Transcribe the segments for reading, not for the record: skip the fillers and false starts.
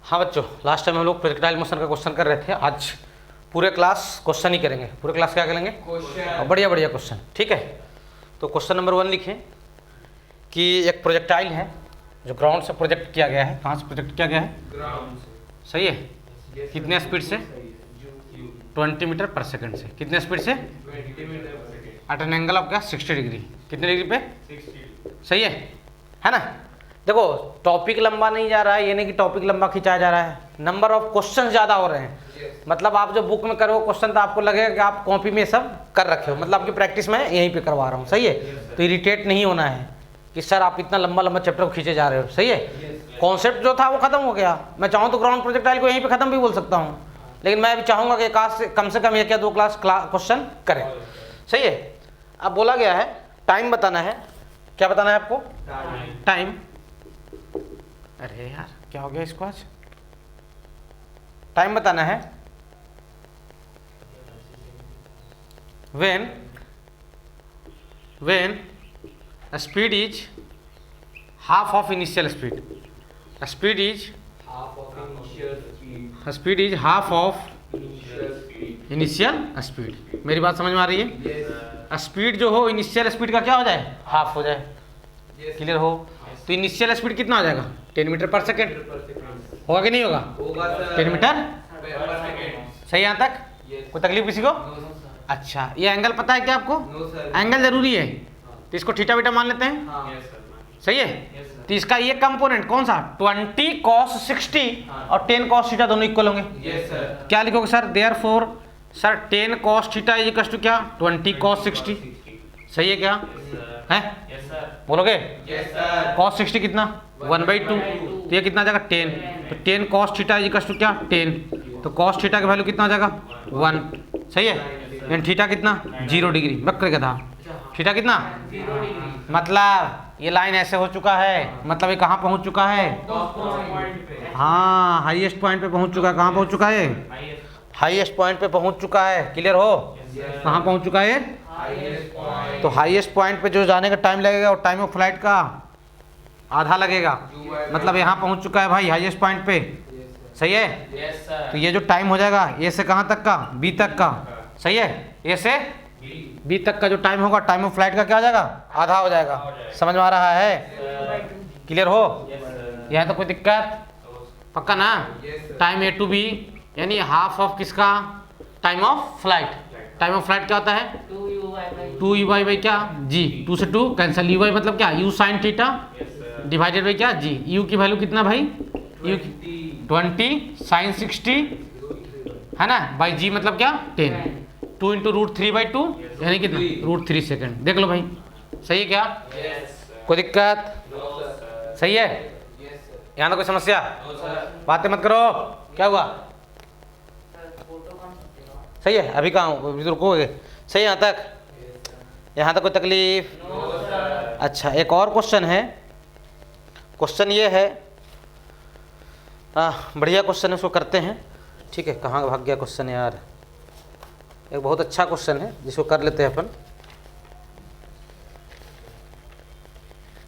हाँ बच्चों, last time हम लोग प्रोजेक्टाइल मोशन का क्वेश्चन कर रहे थे। आज पूरे क्लास क्वेश्चन ही करेंगे। पूरे क्लास क्या करेंगे? क्वेश्चन। बढ़िया बढ़िया क्वेश्चन। ठीक है, तो क्वेश्चन नंबर 1 लिखें कि एक प्रोजेक्टाइल है जो ग्राउंड से प्रोजेक्ट किया गया है। कहाँ से प्रोजेक्ट किया गया है? ग्राउंड से। सही है। कितने स्पीड से? 20 मीटर पर सेकंड से। कितने स्पीड से? 20 मीटर पर second. At an angle of क्या? 60 डिग्री। कितने डिग्री पे? 60। सही है ना? देखो, टॉपिक लंबा नहीं जा रहा है, ये नहीं कि टॉपिक लंबा खिंचाया जा रहा है, नंबर ऑफ क्वेश्चन ज़्यादा हो रहे हैं। मतलब आप जो बुक में करो क्वेश्चन तो आपको लगेगा कि आप कॉपी में सब कर रखे हो, मतलब आपकी प्रैक्टिस में यहीं पे करवा रहा हूँ। सही है, तो इरिटेट नहीं होना है कि सर आप इतना लंबा लंबा चैप्टर खींचे जा रहे हो। सही है, कॉन्सेप्ट जो था वो खत्म हो गया। मैं चाहूँ तो ग्राउंड प्रोजेक्टाइल को यहीं पर खत्म भी बोल सकता हूँ, लेकिन मैं भी चाहूँगा कि कम से कम एक या 2 क्लास क्वेश्चन करें। सही है। अब बोला गया है टाइम बताना है। क्या बताना है आपको? टाइम। अरे यार क्या हो गया इसको आज? टाइम बताना है when speed is half of initial speed. Speed is half of initial speed. मेरी बात समझ में आ रही है? स्पीड जो हो इनिशियल स्पीड का क्या हो जाए? हाफ हो जाए। क्लियर हो? तो इनिशियल स्पीड कितना हो जाएगा? 10 मीटर पर सेकेंड। होगा कि नहीं होगा? 10 मीटर पर सेकेंड। सही यहाँ तक? कोई तकलीफ किसी को? अच्छा, ये एंगल पता है क्या आपको? एंगल जरूरी है, तो इसको थीटा बीटा मान लेते हैं। सही है। तो इसका ये कंपोनेंट कौन सा? 20 cos 60 और 10 cos थीटा दोनों इक्वल होंगे। क्या लिखोगे sir? Therefore sir 10 cos theta is equal to क्या? 20 cos 60। सही है क्या? है? बोलोगे? cos 60 कितना? 1/2। तो ये कितना आ जाएगा? 10। तो 10 cos theta is equal to क्या? 10। तो cos थीटा का वैल्यू कितना आ जाएगा? 1। सही है। एंड थीटा कितना? 0 डिग्री। वक्र का था थीटा कितना? 0 डिग्री। मतलब ये लाइन ऐसे हो चुका है, मतलब ये कहाँ पहुँच चुका है? हाँ, हाईएस्ट पॉइंट पे पहुँच चुका है। कहाँ पहुँच चुका है? हाईएस्ट पॉइंट पे पहुँच चुका है। क्लियर हो? कहाँ पहुँच चुका है? तो हाईएस्ट पॉइंट पे जो जाने का टाइम लगेगा और टाइम ऑफ फ्लाइट का आधा लगेगा। मतलब यहाँ पहुँच चुका है भाई हाईएस्ट पॉइंट पे। सही है। तो ये जो टाइम हो जाएगा ए से कहाँ तक का? बी तक का। सही है। ए से बी तक का जो टाइम होगा टाइम ऑफ फ्लाइट का क्या हो जाएगा? आधा हो जाएगा। समझ में आ रहा है? क्लियर हो? यहाँ तो कोई दिक्कत? पक्का ना? टाइम ए टू बी यानी हाफ ऑफ किसका? Time of flight. Time of flight क्या होता है? 2u बाई क्या? जी। 2 से 2 कैंसिल। u मतलब क्या? u sine theta divided by क्या? जी। u की वैल्यू कितना भाई? u की 20 साइन 60 है ना, बाई जी मतलब क्या? 10। 2 इंटू √3/2 यानी कितना? √3 सेकेंड। देख लो भाई, सही है क्या? कोई दिक्कत? सही है। यहाँ तो कोई समस्या? बातें मत करो। क्या हुआ? सही है। अभी कहाँ हो? रुकोगे? सही है यहाँ तक? यहाँ तक कोई तकलीफ? अच्छा, एक और क्वेश्चन है। क्वेश्चन ये है, बढ़िया क्वेश्चन है, उसको करते हैं। ठीक है, कहाँ भाग गया क्वेश्चन यार? एक बहुत अच्छा क्वेश्चन है जिसको कर लेते हैं अपन।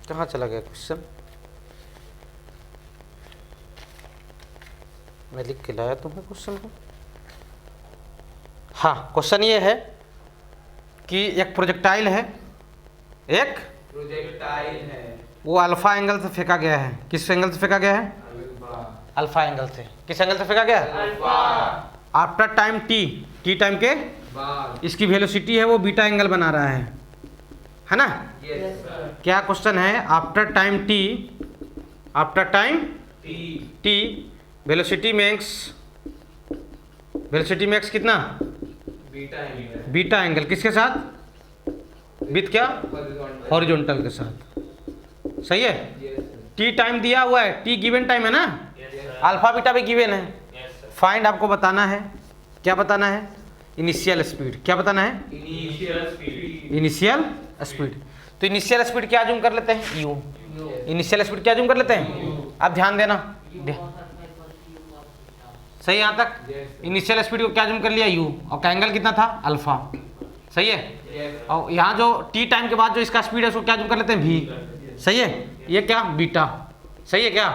कहाँ चला गया क्वेश्चन? मैं लिख के लाया तुम्हें क्वेश्चन को। हाँ, क्वेश्चन ये है कि एक प्रोजेक्टाइल है, वो अल्फा एंगल से फेंका गया है। किस एंगल से फेंका गया है? अल्फा एंगल से। किस एंगल से फेंका गया है? आफ्टर टाइम टी टाइम के बाद इसकी वेलोसिटी है वो बीटा एंगल बना रहा है ना? क्या क्वेश्चन है? After time T velocity max कितना? बीटा एंगल किसके साथ? विथ क्या? हॉरिजॉन्टल के साथ। सही है। टी टाइम दिया हुआ है, टी गिवन टाइम है ना, अल्फा बीटा भी गिवन है। फाइंड आपको बताना है, क्या बताना है? Initial speed. क्या बताना है? Initial speed. तो इनिशियल स्पीड क्या अज्यूम कर लेते हैं? यू। इनिशियल स्पीड क्या अज्यूम कर लेते हैं? अब ध्यान देना। सही यहाँ तक? इनिशियल स्पीड को क्या अज्यूम कर लिया? यू। और का एंगल कितना था? अल्फा। सही है। और यहाँ जो टी टाइम के बाद जो इसका स्पीड है उसको क्या अज्यूम कर लेते हैं? वी। सही है। ये क्या? बीटा। सही है क्या?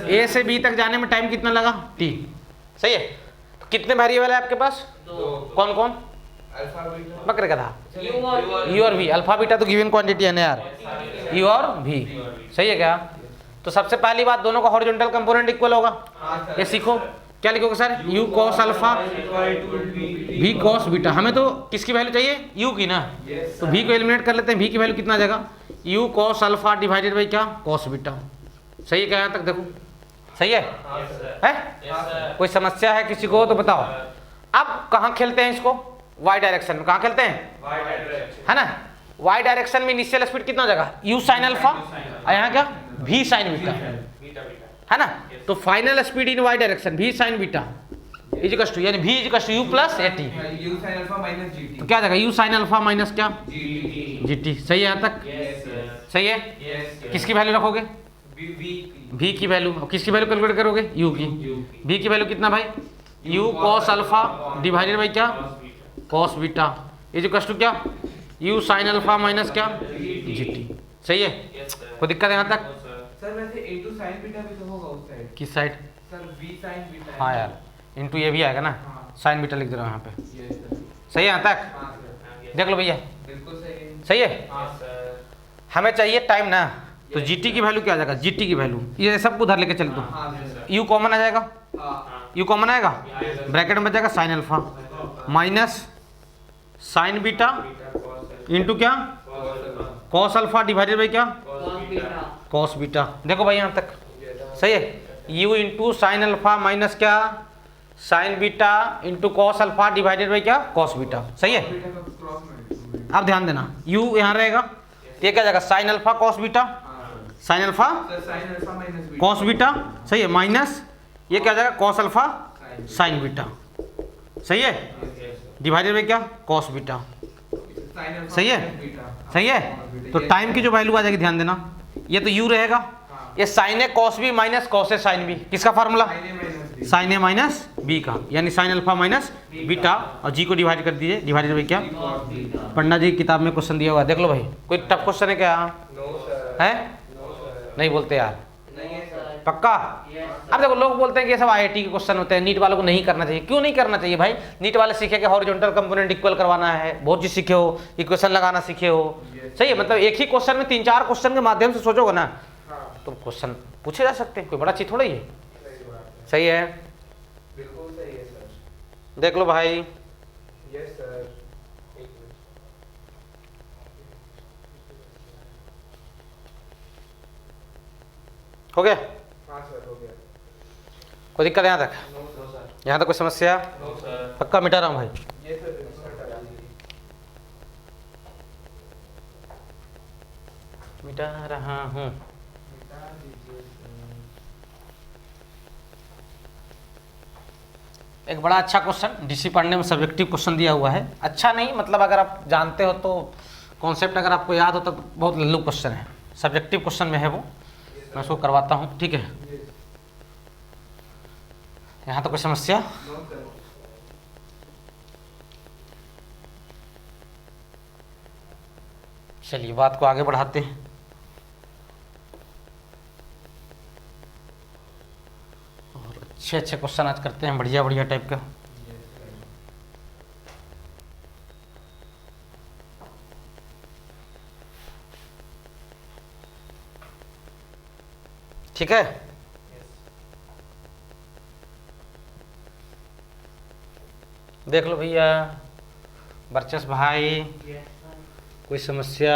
ए से बी तक जाने में टाइम कितना लगा? टी। सही है। तो कितने वेरिएबल है आपके पास? कौन कौन? बकरे का था यू और वी। अल्फा बीटा तो गिवन क्वांटिटी है ना यार, यू और वी। सही है क्या? तो सबसे पहली बात, दोनों का हॉरिजॉन्टल कंपोनेंट इक्वल होगा। ये सीखो, क्या लिखोगे sir? u cos alpha v cos beta. हमें तो किसकी वैल्यू चाहिए? u की ना, तो v को एलिमिनेट कर लेते हैं। v की वैल्यू कितना आ जाएगा? u cos alpha divided by क्या? cos beta. सही है क्या? यहाँ तक देखो सही है? कोई समस्या है किसी को तो बताओ। अब कहाँ खेलते हैं इसको? y डायरेक्शन में। कहाँ खेलते हैं? है ना, y डायरेक्शन में इनिशियल स्पीड कितना हो जाएगा? u साइन अल्फा, और यहाँ क्या? v साइन बीटा, है ना। तो final speed in y direction v sine beta is equal to, यानी v is equal to u plus at। u sin alpha minus gt। तो क्या आ जाएगा? u साइन अल्फा माइनस क्या? gt। सही है यहाँ तक? सही है। किसकी वैल्यू रखोगे? v की वैल्यू। और किसकी वैल्यू कैलकुलेट करोगे? u की। v की वैल्यू कितना भाई? u cos alpha divided by क्या? cos beta is equal to क्या? u साइन अल्फा माइनस क्या? gt। सही है? कोई दिक्कत है यहाँ तक? सर वैसे a2 sin बीटा भी तो होगा उस साइड। किस side? Sir v sin beta. हाँ यार, इंटू ये भी आएगा ना, साइन बीटा लिख दे रहा हूँ यहाँ पे। सही है यहाँ तक? देख लो भैया, बिल्कुल सही है। सही है। हमें चाहिए टाइम ना, तो जीटी की वैल्यू क्या आ जाएगा? जीटी की वैल्यू ये सबको उधर लेके चल दो। यू कॉमन आ जाएगा, यू कॉमन आएगा, ब्रैकेट में बचेगा sine alpha minus sine beta into क्या? कॉस अल्फा डिवाइडेड बाई क्या? Cos beta. देखो भाई यहाँ तक सही है। u into sine alpha minus क्या? Sine beta into cos alpha divided by क्या? Cos beta. सही है। अब ध्यान देना, u यहाँ रहेगा, ये क्या जाएगा? Sine alpha cos beta, sine alpha cos beta. सही है, माइनस ये क्या जाएगा? Cos alpha sine beta. सही है, डिवाइडेड बाई क्या? Cos beta. सही है, सही है। तो टाइम की जो वैल्यू आ जाएगी, ध्यान देना, ये तो u रहेगा, ये sign A cos B minus cos A sine B. किसका फार्मूला? साइन ए माइनस बी का, यानी साइन अल्फा माइनस बीटा, और जी को डिवाइड कर दीजिए, डिवाइडेड बाई क्या? पन्ना जी की किताब में क्वेश्चन दिया हुआ, देख लो भाई। कोई टफ क्वेश्चन है क्या? है? नहीं बोलते यार, पक्का? अब देखो, लोग बोलते हैं कि ये सब आईआईटी के क्वेश्चन होते हैं, नीट वालों को नहीं करना चाहिए। क्यों नहीं करना चाहिए भाई? नीट वाले सीखे कि हॉरिजॉन्टल कंपोनेंट इक्वल करवाना है, बहुत चीज सीखे हो, इक्वेशन लगाना सीखे हो। सही है, मतलब एक ही क्वेश्चन में 3-4 क्वेश्चन के माध्यम से सोचोगे ना, तो क्वेश्चन पूछे जा सकते हैं, कोई बड़ा चीज थोड़ा ही है। सही है, बिल्कुल सही है सर। देख लो भाई। Yes sir. हो गया? हाँ सर, हो गया। कोई दिक्कत है यहाँ तक? No sir. यहाँ तक कोई समस्या? No sir. पक्का मिटा रहा हूँ भाई। ये सर हटा दीजिए। मिटा रहा हूँ। हटा दीजिए सर। एक बड़ा अच्छा क्वेश्चन डीसी पढ़ने में सब्जेक्टिव क्वेश्चन दिया हुआ है। अच्छा नहीं, मतलब अगर आप जानते हो तो कॉन्सेप्ट अगर आपको याद हो तो बहुत लल्लू क्वेश्चन है, सब्जेक्टिव क्वेश्चन में है वो। मैं उसको करवाता हूँ, ठीक है? यहाँ तो कोई समस्या? No sir. चलिए बात को आगे बढ़ाते हैं। और अच्छे अच्छे क्वेश्चन आज करते हैं, बढ़िया बढ़िया टाइप का। ठीक है, देख लो भैया। वर्चस भाई, कोई समस्या?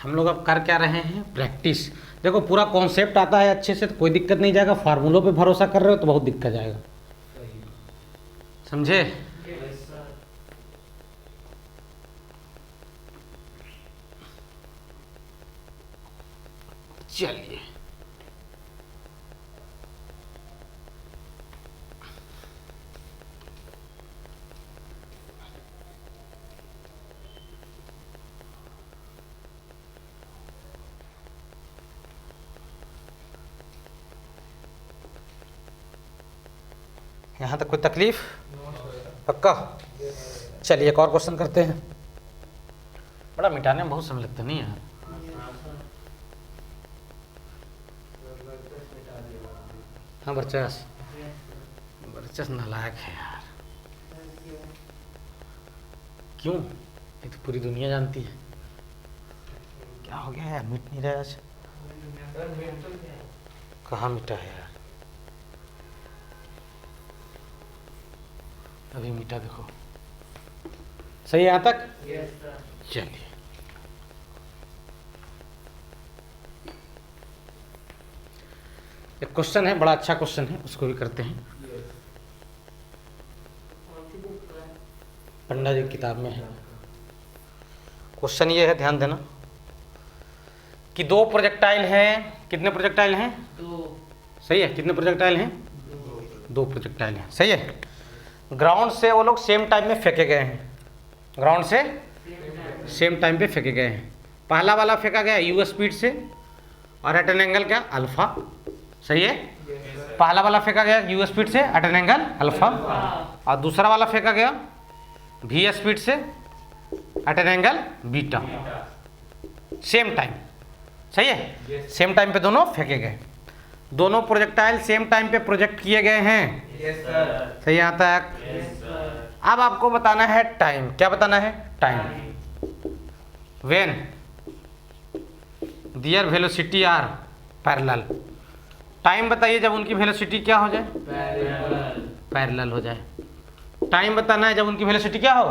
हम लोग अब कर क्या रहे हैं? प्रैक्टिस। देखो पूरा कॉन्सेप्ट आता है अच्छे से तो कोई दिक्कत नहीं जाएगा, फार्मूलों पे भरोसा कर रहे हो तो बहुत दिक्कत जाएगा, समझे? चलिए यहाँ तक कोई तकलीफ? पक्का? चलिए एक और क्वेश्चन करते हैं। बड़ा मिटाने में बहुत समय लगता नहीं यार। हाँ वर्चस, वर्चस नालायक है यार। क्यों? ये तो पूरी दुनिया जानती है। क्या हो गया यार, मिट नहीं रहा आज। कहाँ मिटा है यार, अभी मिटा देखो। सही है यहाँ तक? चलिए एक क्वेश्चन है, बड़ा अच्छा क्वेश्चन है, उसको भी करते हैं। पंडा जी की किताब में है। क्वेश्चन ये है, ध्यान देना कि दो प्रोजेक्टाइल हैं। कितने प्रोजेक्टाइल हैं? दो। सही है, कितने प्रोजेक्टाइल हैं? दो प्रोजेक्टाइल हैं। सही है। ग्राउंड से वो लोग सेम टाइम में फेंके गए हैं। ग्राउंड से सेम टाइम पे फेंके गए हैं। पहला वाला फेंका गया यू स्पीड से और एट एन एंगल क्या? अल्फा। सही है। पहला वाला फेंका गया यू स्पीड से एट एन एंगल अल्फा, और दूसरा वाला फेंका गया वी स्पीड से at an angle beta. Same time. सही है। सेम टाइम पे दोनों फेंके गए। दोनों प्रोजेक्टाइल सेम टाइम पे प्रोजेक्ट किए गए हैं। सही आता है। अब आपको बताना है टाइम। क्या बताना है? Time. When their velocity are parallel. Time बताइए जब उनकी वेलोसिटी क्या हो जाए? पैरेलल हो जाए। टाइम बताना है जब उनकी वेलोसिटी क्या हो?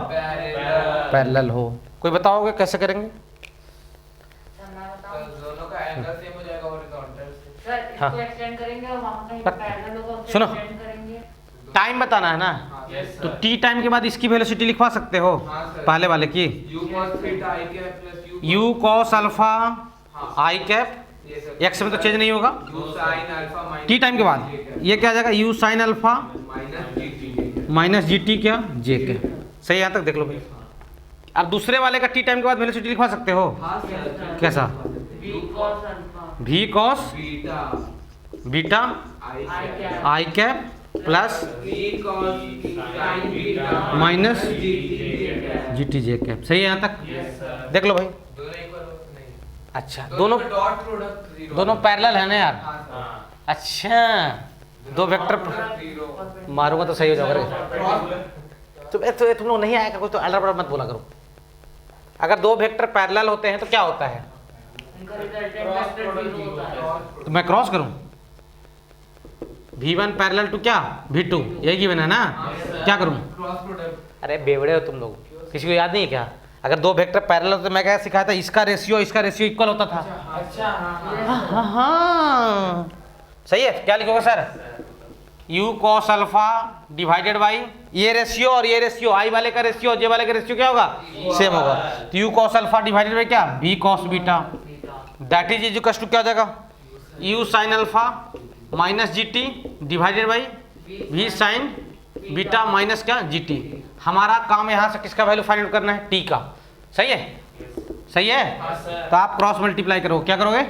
पैरेलल हो। कोई बताओगे कैसे करेंगे? दोनों का एंगल सेम हो जाएगा हॉरिजॉन्टल से। सर इसको एक्सटेंड करेंगे और वहां कहीं पैरेलल होगा उसको सुनो। एक्सटेंड करेंगे। टाइम बताना है ना, तो टी टाइम के बाद इसकी वेलोसिटी लिखवा सकते हो। हाँ, सर। पहले वाले की u cos theta i cap plus you cos alpha हाँ। आई कैप, ये सब एक्स में तो चेंज नहीं होगा। u sin alpha minus T time के बाद ये क्या आ जाएगा? You sign alpha minus gt minus G T क्या? जे के। सही, यहाँ तक देख लो भाई। अब दूसरे वाले का टी टाइम के बाद वेलोसिटी लिखवा सकते हो। हाँ सर। कैसा? v cos alpha V cos beta beta i i cap cap I cap plus v cos sin beta minus gt G T J cap. सही है यहाँ तक? देख लो भाई। दोनों इक्वल नहीं, अच्छा, दोनों डॉट प्रोडक्ट जीरो। दोनों पैरेलल है ना यार? हाँ अच्छा, दो वेक्टर जीरो मारूंगा तो सही हो जाएगा। क्रॉस तो तुम लोग नहीं आएगा कोई तो अलग मत बोला करो। अगर दो वेक्टर पैरेलल होते हैं तो क्या होता है? उनका रिजल्टेंट वेक्टर 0 होता है। तो मैं क्रॉस करूं V1 पैरेलल टू क्या? V2। यही गिवन है ना? क्या करूं? Cross product. अरे बेवड़े हो तुम लोग, किसी को याद नहीं है क्या? अगर दो वेक्टर पैरेलल होते तो मैं क्या सिखाया था? इसका रेशियो इक्वल होता था। अच्छा हाँ सही है। क्या लिखोगे sir? u cos alpha divided by ये रेशियो और ये रेशियो, आई वाले का रेशियो और जे वाले का रेशियो क्या होगा? सेम होगा। तो u cos alpha divided by क्या? v cos beta. That is equal to क्या हो जाएगा? u sin alpha minus G T divided by v sin beta minus क्या? G T. हमारा काम यहाँ से किसका वैल्यू फाइंड आउट करना है? t का। सही है? सही है। तो आप क्रॉस मल्टीप्लाई करो। क्या करोगे?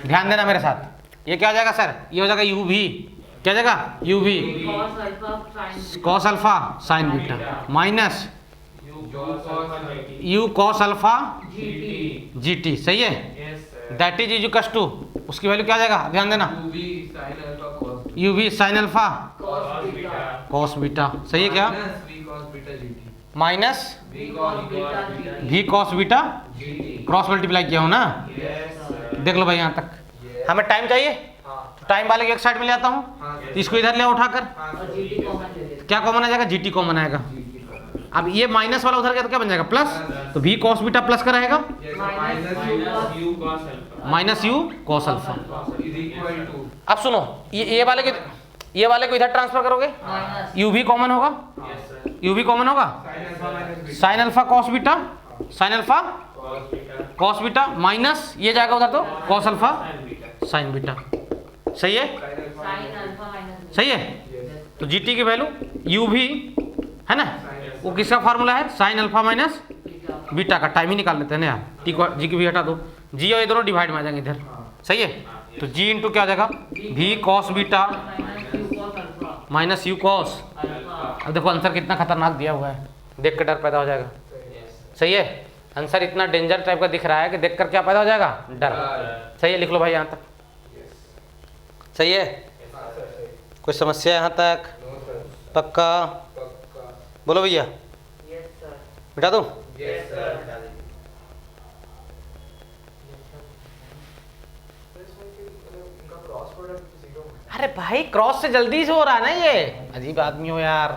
ध्यान देना मेरे साथ। ये क्या हो जाएगा सर? ये हो जाएगा यू वी। क्या हो जाएगा? U V cos alpha sin cos alpha sine beta minus U cos alpha gt G T. सही है। दैट इज इक्वल टू उसकी वैल्यू क्या आ जाएगा? ध्यान देना। v sin alpha cos U V sine alpha cos beta cos beta. सही है क्या? minus v cos beta gt minus v cos beta beta V cos beta gt cross multiply किया हो ना? yes देख लो भाई यहाँ तक। हमें टाइम चाहिए, हाँ टाइम वाले की एक साइड में ले आता हूँ, हाँ तो इसको इधर ले उठाकर हाँ और gt कॉमन ले लेते क्या कॉमन आ जाएगा? जी टी कॉमन आएगा। gt अब ये माइनस वाला उधर गया तो क्या बन जाएगा? प्लस। तो वी कॉस बीटा प्लस का रहेगा yes minus u cos minus U cos alpha. is equal to अब सुनो, ये वाले को इधर ट्रांसफर करोगे, माइनस यू भी कॉमन होगा, यू भी कॉमन होगा, sin alpha minus beta sine alpha cos beta minus ये जाएगा उधर तो कॉस अल्फा साइन बीटा। सही है? sin अल्फा माइनस सही है। yes तो जी टी की वैल्यू यू भी है ना, वो किसका फार्मूला है? Sign alpha minus beta beta का। टाइम ही निकाल लेते हैं ना यार। टी को जी की भी हटा दो, जी और ये दोनों डिवाइड में आ जाएंगे इधर। सही है। तो जी इंटू क्या आ जाएगा? V cos beta minus u cos alpha minus U cos. Alpha अब देखो आंसर कितना खतरनाक दिया हुआ है। देख कर डर पैदा हो जाएगा। सही है, आंसर इतना डेंजर टाइप का दिख रहा है कि देखकर क्या पैदा हो जाएगा, डर। सही है, लिख लो भाई यहाँ तक। सही है, कोई समस्या यहाँ तक? पक्का? बोलो भैया, बिठा दूँ? अरे भाई क्रॉस से जल्दी से हो रहा है ना, ये अजीब आदमी हो यार।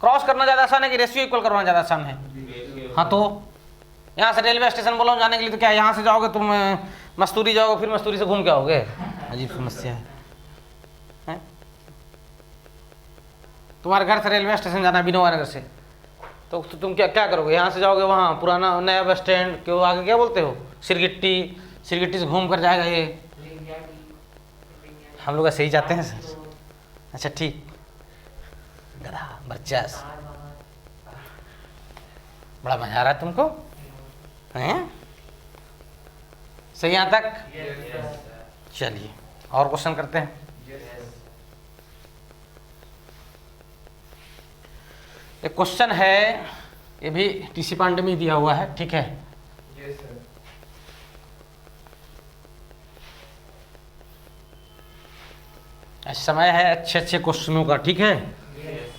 क्रॉस करना ज्यादा आसान है कि रेशियो इक्वल करना ज्यादा आसान है? हाँ, तो यहाँ से रेलवे स्टेशन बोलो जाने के लिए, तो क्या यहाँ से जाओगे तुम मस्तूरी जाओगे, फिर मस्तूरी से घूम के आओगे? अजीब समस्या है। तुम्हारे घर से रेलवे स्टेशन जाना है बिनोवा नगर से, तो तुम क्या क्या करोगे? यहाँ से जाओगे वहाँ पुराना नया बस स्टैंड के आगे क्या बोलते हो, सिरगिट्टी, सिरगिट्टी से घूम कर जाएगा ये। हम लोग ऐसे ही जाते हैं सर। अच्छा ठीक, गधा बच्चा, बड़ा मजा आ रहा है तुमको, हैं? सही यहाँ तक? चलिए और क्वेश्चन करते हैं। एक क्वेश्चन है, ये भी टीसी पांडे में दिया हुआ है, ठीक है? समय है अच्छे अच्छे क्वेश्चनों का, ठीक है?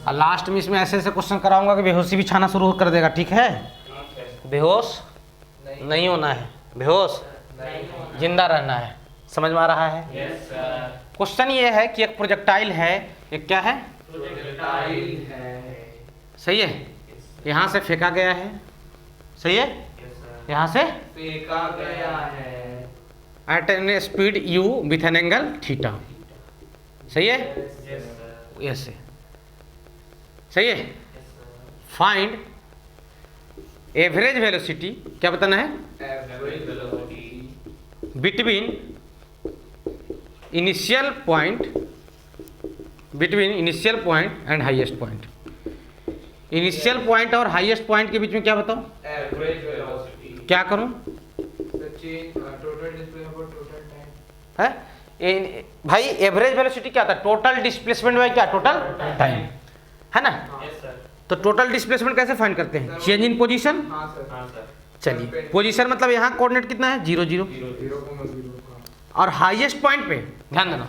और लास्ट में इसमें ऐसे ऐसे क्वेश्चन कराऊंगा कि बेहोशी भी छाना शुरू कर देगा, ठीक है? बेहोश नहीं होना है, बेहोश जिंदा रहना है। समझ में आ रहा है? क्वेश्चन ये है कि एक प्रोजेक्टाइल है, एक क्या है? प्रोजेक्टाइल है। सही है, यहाँ से फेंका गया है। सही है, यहाँ से फेंका गया है at an speed u with an angle theta. सही है, ऐसे। सही है, फाइंड एवरेज वेलोसिटी, क्या बताना है? Average velocity between initial point and highest point. Initial point और हाईएस्ट पॉइंट के बीच में क्या बताओ? Average velocity. क्या करूं? टोटल डिस्प्लेसमेंट टोटल टाइम है भाई, एवरेज वेलोसिटी क्या था? टोटल डिस्प्लेसमेंट बाय क्या? टोटल टाइम, है ना? Yes sir. तो टोटल डिस्प्लेसमेंट कैसे फाइंड करते हैं? Change in position. हाँ सर। चलिए, पोजीशन मतलब यहाँ कोऑर्डिनेट कितना है? 0 0। 0,0 और हाईएस्ट पॉइंट पे ध्यान देना, h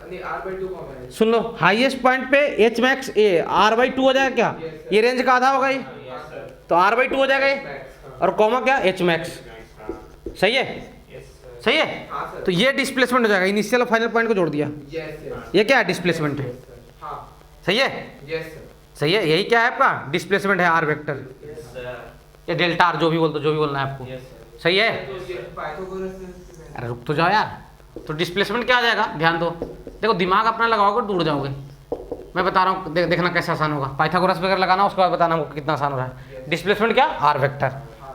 नहीं r/2 सुन लो, हाईएस्ट पॉइंट पे h मैक्स r/2 हो जाएगा क्या? ये रेंज का आधा होगा ये, तो r/2 हो जाएगा ये, और कॉमा क्या? h max. सही है, सही है। हाँ सर। तो ये डिस्प्लेसमेंट हो जाएगा, इनिशियल और फाइनल पॉइंट को जोड़ दिया, यस ये क्या है? डिस्प्लेसमेंट है। हाँ सही है, यस सर। सही है, यही क्या है आपका? डिस्प्लेसमेंट है, आर वेक्टर यस सर। या डेल्टा आर, जो भी बोल दो, जो भी बोलना है आपको। Yes sir. सही है, तो ये पाइथागोरस से अरे रुक तो जाओ यार। तो डिस्प्लेसमेंट क्या आ जाएगा? ध्यान दो, देखो दिमाग अपना लगाओगे दूर जाओगे। मैं बता रहा हूँ, देखना कैसे आसान होगा। पाइथागोरस वगैरह लगाना, उसके बाद बताना हमको कितना आसान हो रहा है। डिस्प्लेसमेंट क्या? R vector.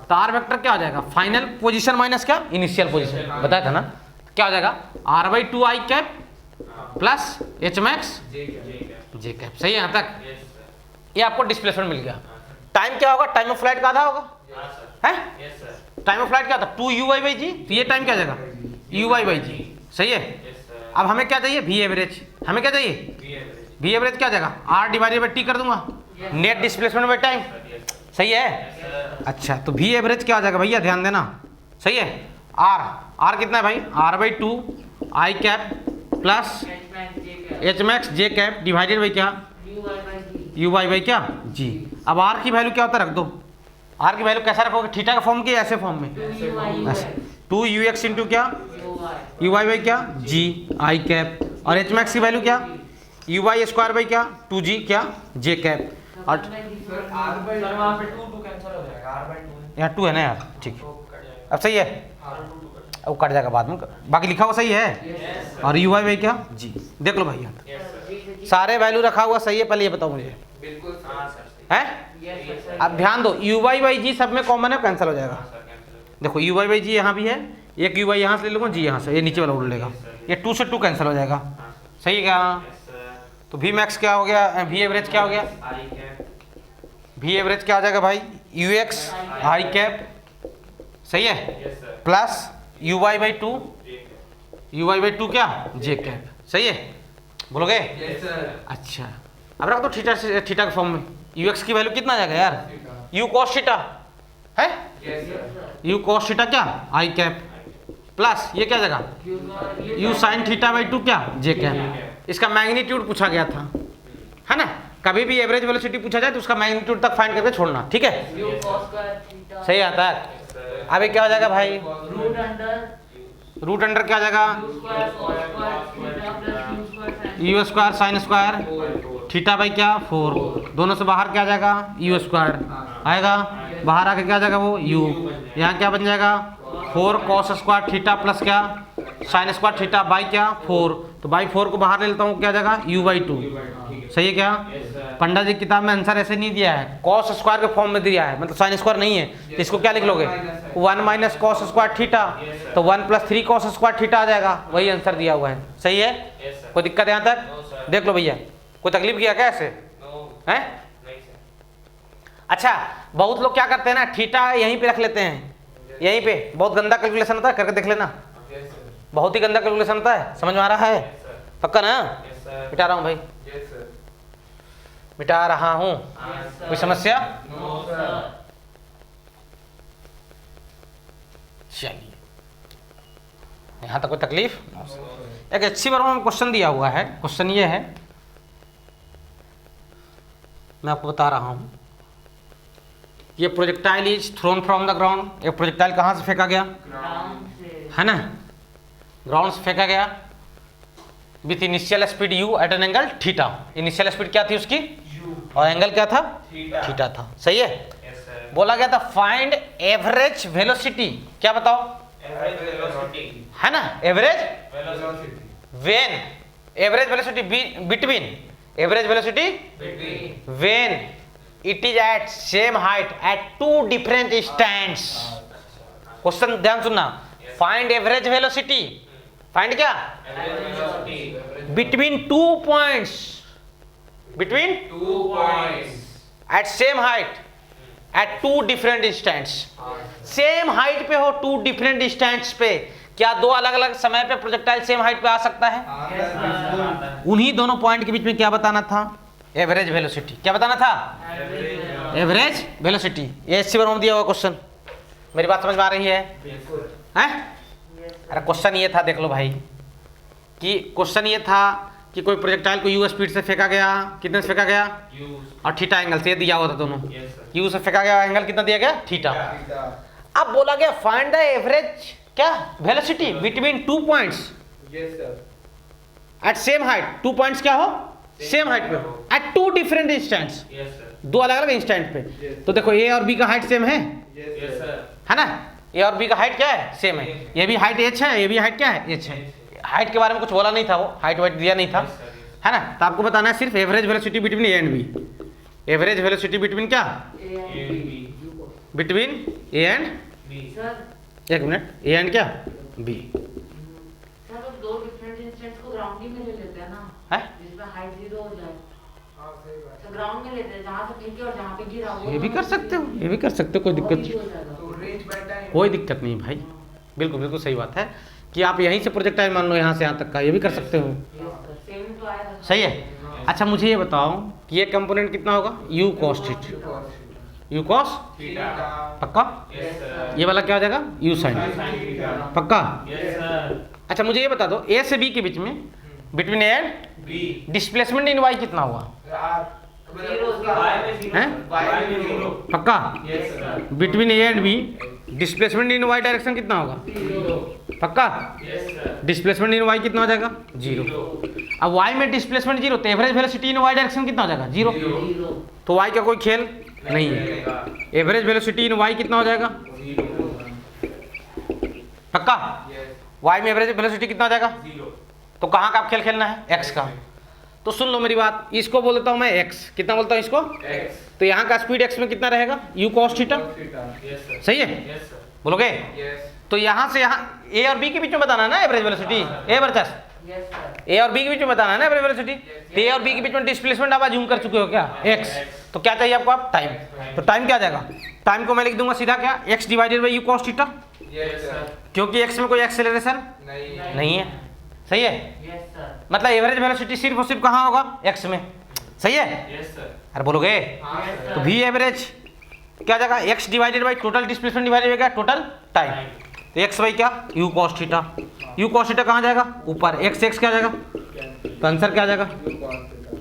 तो आर वेक्टर क्या हो जाएगा? फाइनल पोजीशन माइनस क्या? Initial position. बताया था ना, क्या हो जाएगा? r/2 i cap plus h max j cap. सही है यहाँ तक? ये आपको डिस्प्लेसमेंट मिल गया। टाइम क्या होगा? टाइम ऑफ फ्लाइट का आधा होगा, है? टाइम ऑफ फ्लाइट क्या था? 2u/g। तो ये टाइम क्या जाएगा? u/g। सही है। अब हमें क्या चाहिए? v average. हमें क्या चाहिए? v एवरेज क्या जाएगा? r/t कर दूंगा, नेट डिस्प्लेसमेंट बाय टाइम। सही है। अच्छा, तो v एवरेज क्या हो जाएगा भैया? ध्यान देना। सही है, r कितना है भाई? r/2 i cap plus h max j cap divided by क्या? u/बाई क्या? g। अब r की वैल्यू क्या होता है? रख दो। r की वैल्यू कैसा रखोगे? थीटा का फॉर्म की ऐसे फॉर्म में? ऐसे 2ux इंटू क्या? u/बाई क्या? g i cap. और h मैक्स की वैल्यू क्या? u/² बाई क्या? 2g क्या? j cap. और सर r/2 वहाँ पे 2 कैंसिल हो जाएगा, r/2 यहाँ 2 है ना यार, ठीक है। अब सही है, अब कट जाएगा बाद में, बाकी लिखा हुआ सही है। और u/बाई क्या? g। देख लो भाई, यहाँ सारे वैल्यू रखा हुआ सही है। पहले ये बताओ मुझे, बिल्कुल है? अब ध्यान दो, u/g सब में कॉमन है, कैंसिल हो जाएगा। देखो u/g यहाँ भी है, एक u यहाँ से ले लूँगा, g यहाँ से, ये नीचे वाला उड़ लेगा, ये 2 से 2 कैंसिल हो जाएगा। सही है क्या? तो v मैक्स क्या हो गया? v एवरेज क्या हो गया? v एवरेज क्या हो जाएगा भाई? ux i cap. सही है, प्लस u/2 u/2 क्या? j cap. सही है, बोलोगे? Yes sir. अच्छा, अब रख दो थीटा से थीटा के फॉर्म में, यू एक्स की वैल्यू कितना आ जाएगा यार, यू कॉस थीटा है, यू कॉस थीटा क्या आई कैप प्लस ये क्या जाएगा यू साइन थीटा बाई 2 क्या जे कैप। इसका मैग्नीट्यूड पूछा गया था, है ना। कभी भी एवरेज वेलोसिटी पूछा जाए तो उसका मैग्नीट्यूड तक फाइंड करके छोड़ना, ठीक है, सही आता है। अभी क्या हो जाएगा भाई, रूट अंडर क्या आ जाएगा you square sine square theta by क्या 4, दोनों से बाहर क्या आ जाएगा यू स्क्वायर आएगा, बाहर आके क्या आ जाएगा वो यू, यहाँ क्या बन जाएगा 4 कॉस स्क्वायर थीटा प्लस क्या साइन स्क्वायर थीटा बाई क्या 4, तो बाई 4 को बाहर ले लेता हूँ, क्या आ जाएगा यू बाई 2, सही है क्या। पंडा जी की किताब में आंसर ऐसे नहीं दिया है, कॉस स्क्वायर के फॉर्म में दिया है, मतलब साइन स्क्वायर नहीं है, तो इसको क्या लिख लोगे 1 माइनस कॉस स्क्वायर थीटा, तो 1 प्लस 3 कॉस स्क्वायर थीटा आ जाएगा, वही आंसर दिया हुआ है, सही है। कोई दिक्कत यहाँ तक देख लो भैया, कोई तकलीफ किया क्या ऐसे है। अच्छा बहुत लोग क्या करते हैं ना, थीटा यहीं पे रख लेते हैं, यहीं पे बहुत गंदा कैलकुलेशन होता है, करके देख लेना, बहुत ही गंदा कैलकुलेशन होता है, समझ में आ रहा है पक्का ना। मिटा रहा हूँ भाई, मिटा रहा हूँ, कोई समस्या चलिए यहाँ तक कोई तकलीफ। एक अच्छी बार में क्वेश्चन दिया हुआ है, क्वेश्चन ये है मैं आपको बता रहा हूँ, ये projectile is throne from the ground, ये प्रोजेक्टाइल कहाँ से फेंका गया है ना, ग्राउंड से फेंका गया with initial speed u at an angle theta, initial speed क्या थी उसकी और एंगल क्या था थीटा था, सही है। बोला गया था फाइंड एवरेज वेलोसिटी, क्या बताओ है ना, average when, average velocity between, average velocity when it is at same height at 2 different stands. Question ध्यान सुनना, फाइंड एवरेज वेलोसिटी, फाइंड क्या between 2 points, between 2 points at same height at 2 different stands. Same height पे हो 2 different stands पे, क्या 2 अलग अलग समय पे प्रोजेक्टाइल सेम हाइट पे आ सकता है। उन्हीं दोनों पॉइंट के बीच में क्या बताना था, एवरेज वेलोसिटी, क्या बताना था एवरेज वेलोसिटी। ये इसी बार दिया हुआ क्वेश्चन, मेरी बात समझ में आ रही है हैं? अरे क्वेश्चन ये था देख लो भाई, कि क्वेश्चन ये था कि कोई प्रोजेक्टाइल को यू स्पीड से फेंका गया, कितने से फेंका गया और थीटा एंगल से, दिया हुआ था दोनों, यू से फेंका गया, एंगल कितना दिया गया थीटा। अब बोला गया फाइंड द एवरेज क्या velocity between 2 points at same height, 2 points क्या हो सेम हाइट पे हो एट 2 डिफरेंट इंस्टेंट्स, 2 अलग अलग इंस्टेंट पे। तो देखो ए और बी का हाइट सेम है ना, ए और बी का हाइट क्या है सेम है, ये भी हाइट h है, ये भी हाइट क्या है h है। हाइट के बारे में कुछ बोला नहीं था, वो हाइट वाइट दिया नहीं था, है ना। तो आपको बताना है सिर्फ average velocity between A and B, average velocity between क्या बिटवीन ए एंड एक मिनट, ए एंड क्या बी। दो डिफरेंट इंस्टेंट्स को ग्राउंड में ले लेते हैं ना, है जिसमें हाइट 0 हो जाए, तो ग्राउंड में लेते हैं, जहाँ से फेंके और जहाँ पे गिरा वो ये भी कर सकते हो, ये भी कर सकते हो, कोई दिक्कत कोई दिक्कत नहीं भाई, बिल्कुल बिल्कुल सही बात है कि आप यहीं से प्रोजेक्टाइल मान लो यहाँ से यहाँ तक का, ये भी कर सकते हो, सही है। अच्छा मुझे ये बताओ कि ये कंपोनेंट कितना होगा u cos theta, u cos पक्का, ये वाला क्या हो जाएगा u sin पक्का। अच्छा मुझे ये बता दो a से b के बीच में between a and b displacement in y कितना हुआ हैं पक्का, between a and b displacement in y direction कितना होगा पक्का, डिस्प्लेसमेंट इन y कितना हो जाएगा 0। अब y में डिस्प्लेसमेंट 0 तो एवरेज वेलोसिटी इन y डायरेक्शन कितना हो जाएगा 0, तो y का कोई खेल नहीं है, एवरेज वेलोसिटी इन y कितना हो जाएगा पक्का, y में एवरेज वेलोसिटी कितना हो जाएगा, तो कहाँ का आप खेल खेलना है x का। तो सुन लो मेरी बात, इसको बोल देता हूँ मैं x, कितना बोलता हूँ इसको x, तो यहाँ का स्पीड x में कितना रहेगा u cos थीटा, सही है बोलोगे। तो यहाँ से यहाँ a और b के बीच में बताना है ना एवरेज वेलोसिटी, a वर्चस a और b के बीच में बताना है ना एवरेज वेलोसिटी, तो a और b के बीच में डिस्प्लेसमेंट आप जूम कर चुके हो क्या x, तो क्या चाहिए आपको आप टाइम, तो टाइम क्या आ जाएगा, टाइम को मैं लिख दूंगा सीधा क्या x divided by u cos theta, क्योंकि x में कोई एक्सेलरेशन नहीं है, सही है। मतलब एवरेज वेलोसिटी सिर्फ और सिर्फ कहाँ होगा x में, सही है? Yes sir. अरे बोलोगे? तो वी एवरेज क्या जाएगा? X divided by total displacement divided by क्या? Total time. तो एक्स बाई क्या? U cos theta. U cos theta कहाँ जाएगा? ऊपर। एक्स एक्स क्या जाएगा? तो आंसर क्या जाएगा?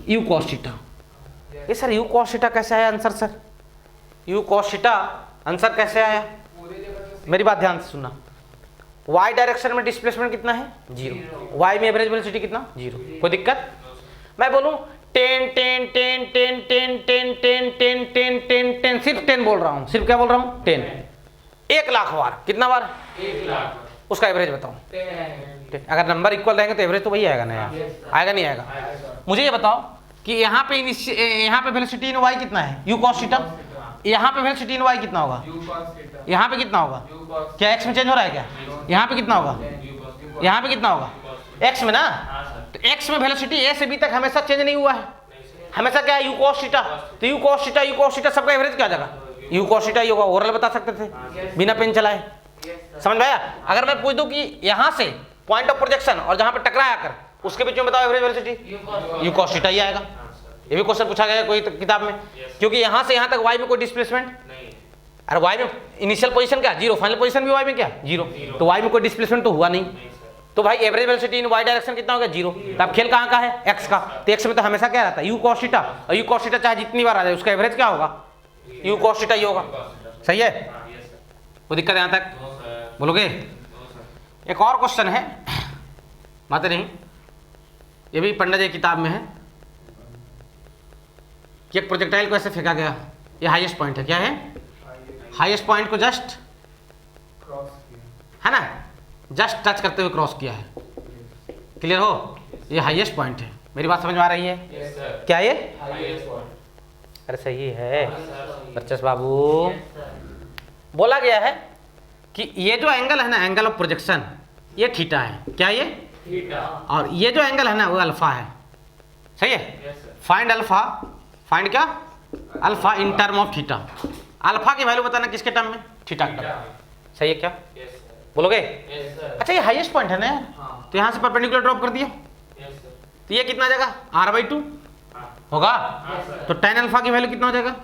You cos theta. ये सर यू कॉस थीटा कैसे आया answer? Sir you cos theta answer कैसे आया? मेरी बात ध्यान से सुनना। वाई डायरेक्शन में डिस्प्लेसमेंट कितना है? 0। वाई में एवरेज वेलोसिटी कितना? 0। कोई दिक्कत? मैं बोलूं 10 10 10 10 10 10 10 10 10 10 10 सिर्फ 10 बोल रहा हूं। सिर्फ क्या बोल रहा हूं? 10। 1,00,000 बार। कितना बार? 1,00,000। उसका एवरेज बताओ। 10। अगर नंबर इक्वल रहेंगे तो एवरेज तो वही आएगा ना यार। आएगा नहीं आएगा? मुझे ये बताओ कि यहाँ पे वेलोसिटी इन वाई कितना है? You cos theta. यहाँ पे वेलोसिटी इन वाई कितना होगा? यहाँ पे कितना होगा? क्या एक्स में चेंज हो रहा है क्या? यहाँ पे कितना होगा? यहाँ पे कितना होगा? एक्स में ना। तो एक्स में वेलोसिटी ए से बी तक हमेशा चेंज नहीं हुआ है। हमेशा क्या है? You cos theta. तो यू कॉस थीटा सबका एवरेज क्या जाएगा? यू कॉस थीटा ही होगा। ओरल बता सकते थे बिना पेन चलाए। समझ में आया? अगर मैं पूछ दूं कि यहाँ से पॉइंट ऑफ प्रोजेक्शन और जहाँ पे टकराया कर उसके बीच में बताओ average velocity, U cos theta ही आएगा। ये भी क्वेश्चन पूछा गया कोई किताब में, क्योंकि यहाँ से यहाँ तक वाई में कोई डिस्प्लेसमेंट नहीं। अरे वाई में इनिशियल पोजीशन क्या? 0। फाइनल पोजीशन भी वाई में क्या? 0। तो वाई में कोई डिस्प्लेसमेंट तो हुआ नहीं। तो भाई average velocity in Y direction कितना हो गया? 0। तो अब खेल कहाँ का है? एक्स का। तो एक्स में तो हमेशा क्या रहता है? You cos theta. और यू कॉस थीटा चाहे जितनी बार आ जाए उसका एवरेज क्या होगा? यू कॉस थीटा ही होगा। सही है? कोई दिक्कत यहाँ तक? बोलोगे? एक और क्वेश्चन है, बातें नहीं, ये भी पंडित जी की किताब में है कि एक प्रोजेक्टाइल को ऐसे फेंका गया। ये हाईएस्ट पॉइंट है। क्या है? हाईएस्ट पॉइंट को जस्ट है ना, जस्ट टच करते हुए क्रॉस किया है। क्लियर हो? ये हाईएस्ट पॉइंट है। मेरी बात समझ में आ रही है? Yes sir. क्या ये? Highest point. अरे सही है वर्चस बाबू। बोला गया है कि ये जो एंगल है ना, एंगल ऑफ प्रोजेक्शन, ये थीटा है। क्या ये? थीटा। और ये जो एंगल है ना वो अल्फा है। सही है? Yes sir. Find alpha. Find क्या? Alpha in term of theta. अल्फा की वैल्यू बताना किसके टर्म में? थीटा के टर्म में। सही है क्या? Yes sir. बोलोगे? Yes sir. अच्छा ये हाईएस्ट पॉइंट है ना यार, तो यहाँ से परपेंडिकुलर ड्रॉप कर दिया यस सर। तो ये कितना आ जाएगा? r/2 होगा। हाँ सर। तो tan अल्फा की वैल्यू कितना हो जाएगा?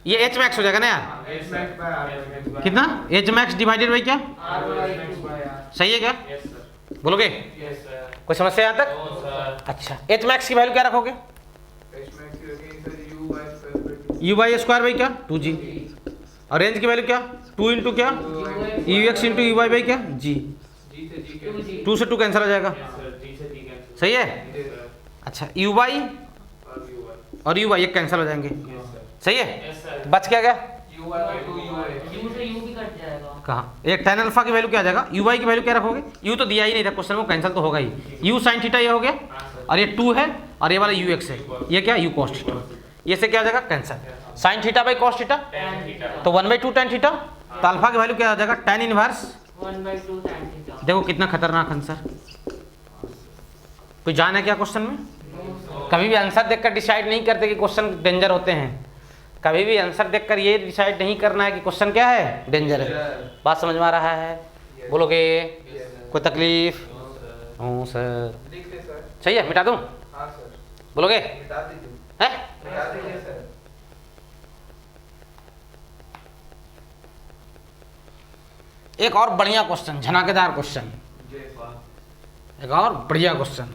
ये एच मैक्स हो जाएगा ना यार। Yes sir. कितना? एच मैक्स डिवाइडेड बाई क्या? सही है क्या? Yes sir. बोलोगे? Yes sir. कोई समस्या यहाँ तक? No sir. अच्छा एच मैक्स की वैल्यू क्या रखोगे? u बाई स्क्वायर बाई क्या? 2g। और रेंज की वैल्यू क्या? 2 इंटू क्या? ux इंटू यू बाई क्या? g। 2 से 2 कैंसिल हो जाएगा। Yes sir. जी से डी कैंसिल। सही है? Yes sir. अच्छा यू बाई और यू बाई एक कैंसिल हो जाएंगे। Yes sir. सही है? Yes sir. तो बच क्या गया? यू से यू भी कट जाएगा। कहाँ? एक tan अल्फा की वैल्यू क्या आ जाएगा? यू बाई की वैल्यू क्या रखोगे? यू तो दिया ही नहीं था क्वेश्चन में, कैंसिल तो होगा ही। यू साइन थीटा ये हो गया, हाँ सर। और ये 2 है, और ये वाला यू एक्स है, ये क्या? U cos theta. ये से क्या आ जाएगा? Cancel. Sine theta by cos theta, tan theta. तो 1/2 tan थीटा। तो अल्फा की वैल्यू क्या आ जाएगा? tan inverse. 1/2 tan theta. देखो कितना खतरनाक आंसर। कोई जान है क्या क्वेश्चन में? कभी भी आंसर देखकर डिसाइड नहीं करते कि क्वेश्चन डेंजर होते हैं। कभी भी आंसर देखकर ये डिसाइड नहीं करना है कि क्वेश्चन क्या है? डेंजर है। बात समझ में आ रहा है? बोलोगे? कोई तकलीफ? हूँ सर। सही है? मिटा दूँ? बोलोगे? है? एक और बढ़िया क्वेश्चन, झनाकेदार क्वेश्चन, एक और बढ़िया क्वेश्चन।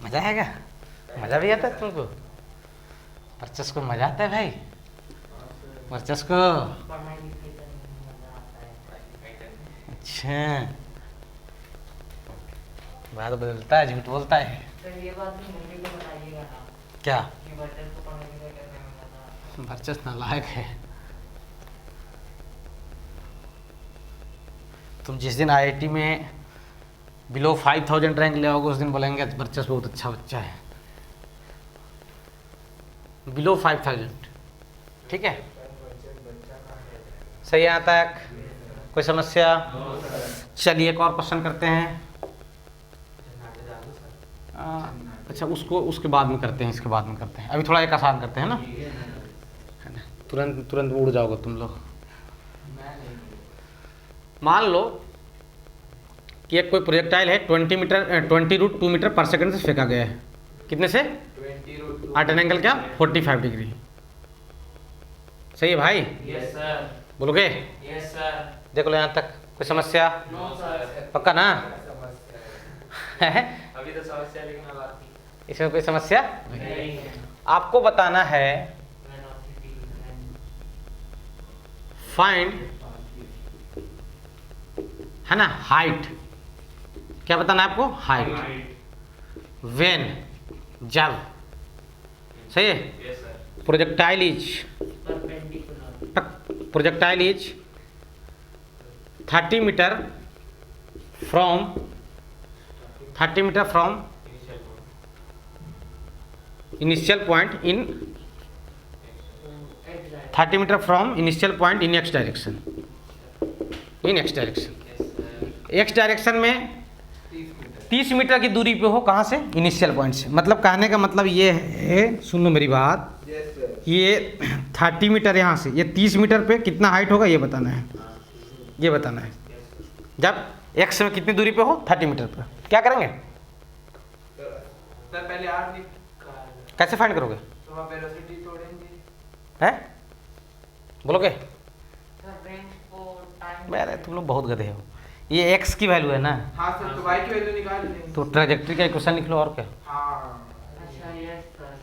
मजा आएगा? मजा भी आता है तुमको? वर्चस को मजा आता है भाई? वर्चस को? पढ़ाई लिखाई करने में मजा आता है। अच्छा बात बदलता है, झूठ बोलता है सर ये बात भी मम्मी को बताइएगा ना क्या? कि बच्चे को पढ़ाई लिखाई करने में मजा आता है। वर्चस नालायक है। तुम जिस दिन आईआईटी में बिलो 5000 रैंक ले आओगे उस दिन बोलेंगे वर्चस बहुत अच्छा बच्चा है। बिलो 5000, ठीक है? सही आता है? कोई समस्या? चलिए एक और क्वेश्चन करते हैं। अच्छा उसको उसके बाद में करते हैं, इसके बाद में करते हैं। अभी थोड़ा एक आसान करते हैं ना, है ना? तुरंत तुरंत उड़ जाओगे तुम लोग। मान लो कि एक कोई प्रोजेक्टाइल है 20 √2 मीटर पर सेकंड से फेंका गया है। कितने से? 20 एट एन एंगल क्या? 45 डिग्री। सही है भाई? Yes sir. बोलोगे? Yes sir. देख लो यहाँ तक, कोई समस्या? No sir. पक्का ना? अभी तो समस्या लेकिन अब आती इसमें कोई समस्या? नहीं है। आपको बताना है फाइंड, है ना, हाइट। क्या बताना है आपको? हाइट। वेन, जब, सही है, yes sir. Projectile is 30 metre from initial point in 30 metre from initial point in X direction. X direction में 30 मीटर की दूरी पे हो, कहाँ से? इनिशियल पॉइंट से। मतलब कहने का मतलब ये है, सुन लो मेरी बात, ये 30 मीटर यहाँ से, ये 30 मीटर पे कितना हाइट होगा ये बताना है, ये बताना है। जब एक्स में कितनी दूरी पे हो? 30 मीटर पर। क्या करेंगे? सर पहले आर निकाल, कैसे फाइंड करोगे? तो वहाँ वेलोसिटी तोड़ेंगे। हैं? बोलोगे? सर रेंज को टाइम अरे तुम लोग बहुत गधे हो। ये एक्स की वैल्यू है ना, हाँ सर, तो वाई की वैल्यू निकाल लेंगे। तो ट्राजेक्ट्री का इक्वेशन लिख लो, और क्या। हाँ। अच्छा यस सर।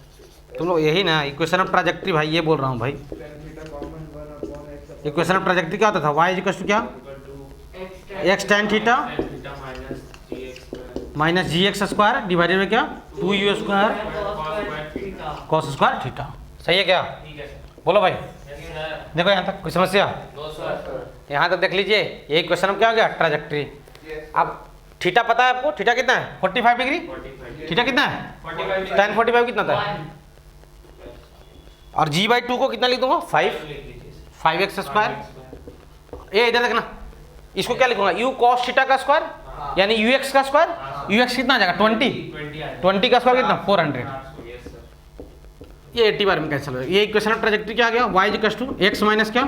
तुम लोग यही ना, इक्वेशन ऑफ ट्राजेक्ट्री भाई, ये बोल रहा हूँ भाई। इक्वेशन ऑफ ट्राजेक्ट्री क्या होता था? वाई इक्वल टू क्या? X tan theta minus G X square divided by क्या? 2u square cos square theta. सही है क्या? ठीक है सर। बोलो भाई। Yes sir. देखो यहाँ तक कोई समस्या? No sir. यहाँ तक देख लीजिए, ये इक्वेशन में क्या हो गया? ट्राजेक्ट्री। अब थीटा पता है आपको? थीटा कितना है? 45 डिग्री। 45। थीटा कितना है? 45। tan 45 कितना था? और g/2 को कितना लिख दूंगा? 5x square. ये इधर देखना, इसको क्या लिखूंगा? u cos थीटा का स्क्वायर, यानी ux का स्क्वायर। ux कितना आ जाएगा? 20 का स्क्वायर कितना? 400। ये 80 बार में कैंसिल हो जाएगा। ये इक्वेशन ऑफ ट्राजेक्ट्री क्या आ गया? y equal to x minus क्या?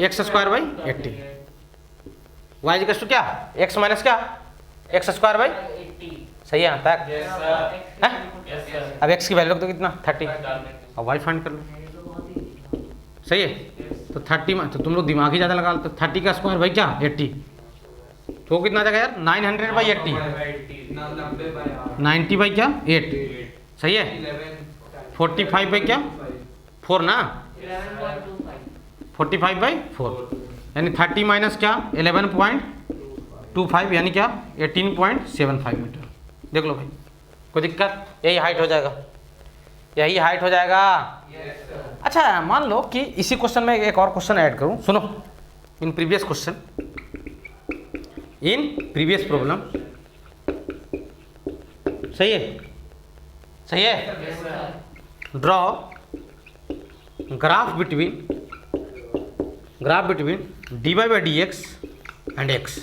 x square by 80। y equal to क्या? x माइनस क्या? x square by 80। सही है यहाँ तक? Yes sir. हैं? Yes sir. अब x की वैल्यू तो कितना? 30। अब y फाइंड कर लो। सही है? तो 30 में तो तुम लोग दिमाग ही ज़्यादा लगा लो। तो 30 का स्क्वायर भाई क्या? 80। तो कितना आ जाएगा यार? 900/80। 90 बाई क्या? 8। सही है? 45 बाई क्या? 4 ना? 45/4 यानी 30 माइनस क्या? 11.25 यानी क्या? 18.75 मीटर। देख लो भाई, कोई दिक्कत? यही हाइट हो जाएगा, यही हाइट हो जाएगा। अच्छा मान लो कि इसी क्वेश्चन में एक और क्वेश्चन ऐड करूं, सुनो। In previous question, in previous problem, सही है? सही है? Draw graph between dy/dx and x।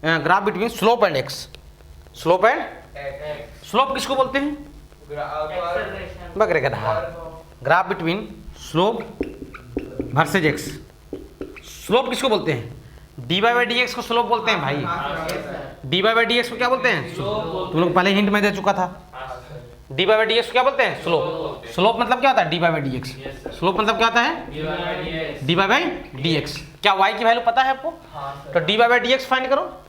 Graph between slope and x। Slope किसको बोलते हैं? बकरे का धा। Graph between slope versus x। Slope किसको बोलते हैं? dy/dx को स्लोप बोलते हैं भाई। dy/dx को क्या बोलते हैं? तुम लोग पहले हिंट में दे चुका था। dy/dx को क्या बोलते हैं? स्लोप। स्लोप मतलब क्या होता है? dy/dx। स्लोप मतलब क्या होता है? dy/dx। क्या y की वैल्यू पता है आपको? तो dy/dx फाइंड करो।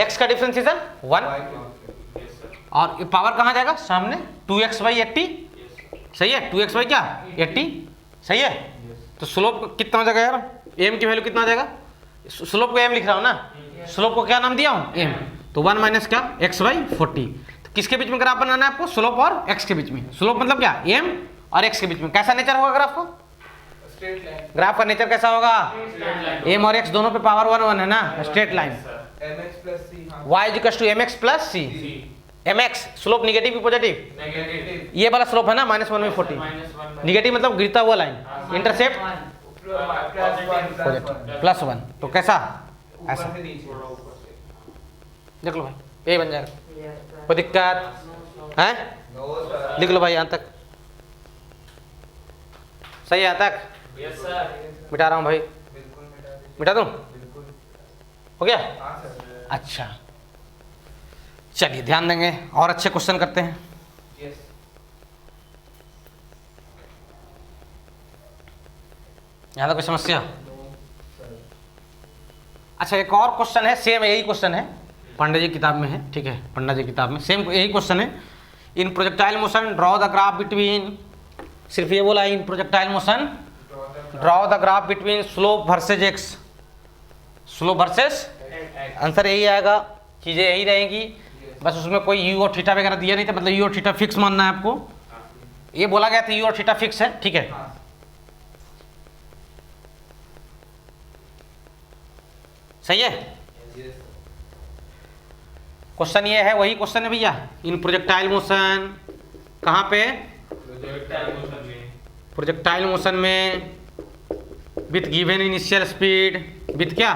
x का डिफरेंशिएशन 1 और पावर कहाँ जाएगा? सामने 2x/80। सही है? 2x क्या? 80। सही है? तो स्लोप कितना हो जाएगा यार? m की वैल्यू कितना आ जाएगा? स्लोप को m लिख रहा हूँ ना, स्लोप को क्या नाम दिया हूँ? m। तो 1 माइनस क्या? x/40। तो किसके बीच में ग्राफ बनाना है आपको? स्लोप और x के बीच में। स्लोप मतलब क्या? m और x के बीच में। कैसा नेचर होगा ग्राफ का? ग्राफ का नेचर कैसा होगा? m और x दोनों पे पावर 1 है ना, straight line. y equal to mx plus c। mx slope negative की पॉजिटिव? ये वाला स्लोप है ना -1/40। निगेटिव मतलब गिरता हुआ लाइन, इंटरसेप्ट +1। तो कैसा? ऐसा देख लो भाई, यही बन जाएगा। कोई दिक्कत है? लिख लो भाई यहाँ तक। सही है यहाँ तक? Yes sir. मिटा रहा हूँ भाई, मिटा दूँ? हो गया? हाँ सर। अच्छा चलिए ध्यान देंगे और अच्छे क्वेश्चन करते हैं। Yes. यहाँ कोई समस्या? No, sir. अच्छा एक और क्वेश्चन है, सेम यही क्वेश्चन है, पांडे जी किताब में है, ठीक है, पंडा जी किताब में सेम यही क्वेश्चन है। In projectile motion draw the graph between, सिर्फ ये बोला in projectile motion draw the graph between slope versus X, slope versus, answer यही आएगा, चीज़ें यही रहेंगी, बस उसमें कोई यू और थीटा वगैरह दिया नहीं था, मतलब यू और थीटा फिक्स मानना है आपको, ये बोला गया था यू और थीटा फिक्स है, ठीक है। सही है, Yes. क्वेश्चन ये है, वही क्वेश्चन है भैया, इन प्रोजेक्टाइल मोशन कहाँ पे, Projectile motion में. प्रोजेक्टाइल मोशन में with given initial speed, with क्या,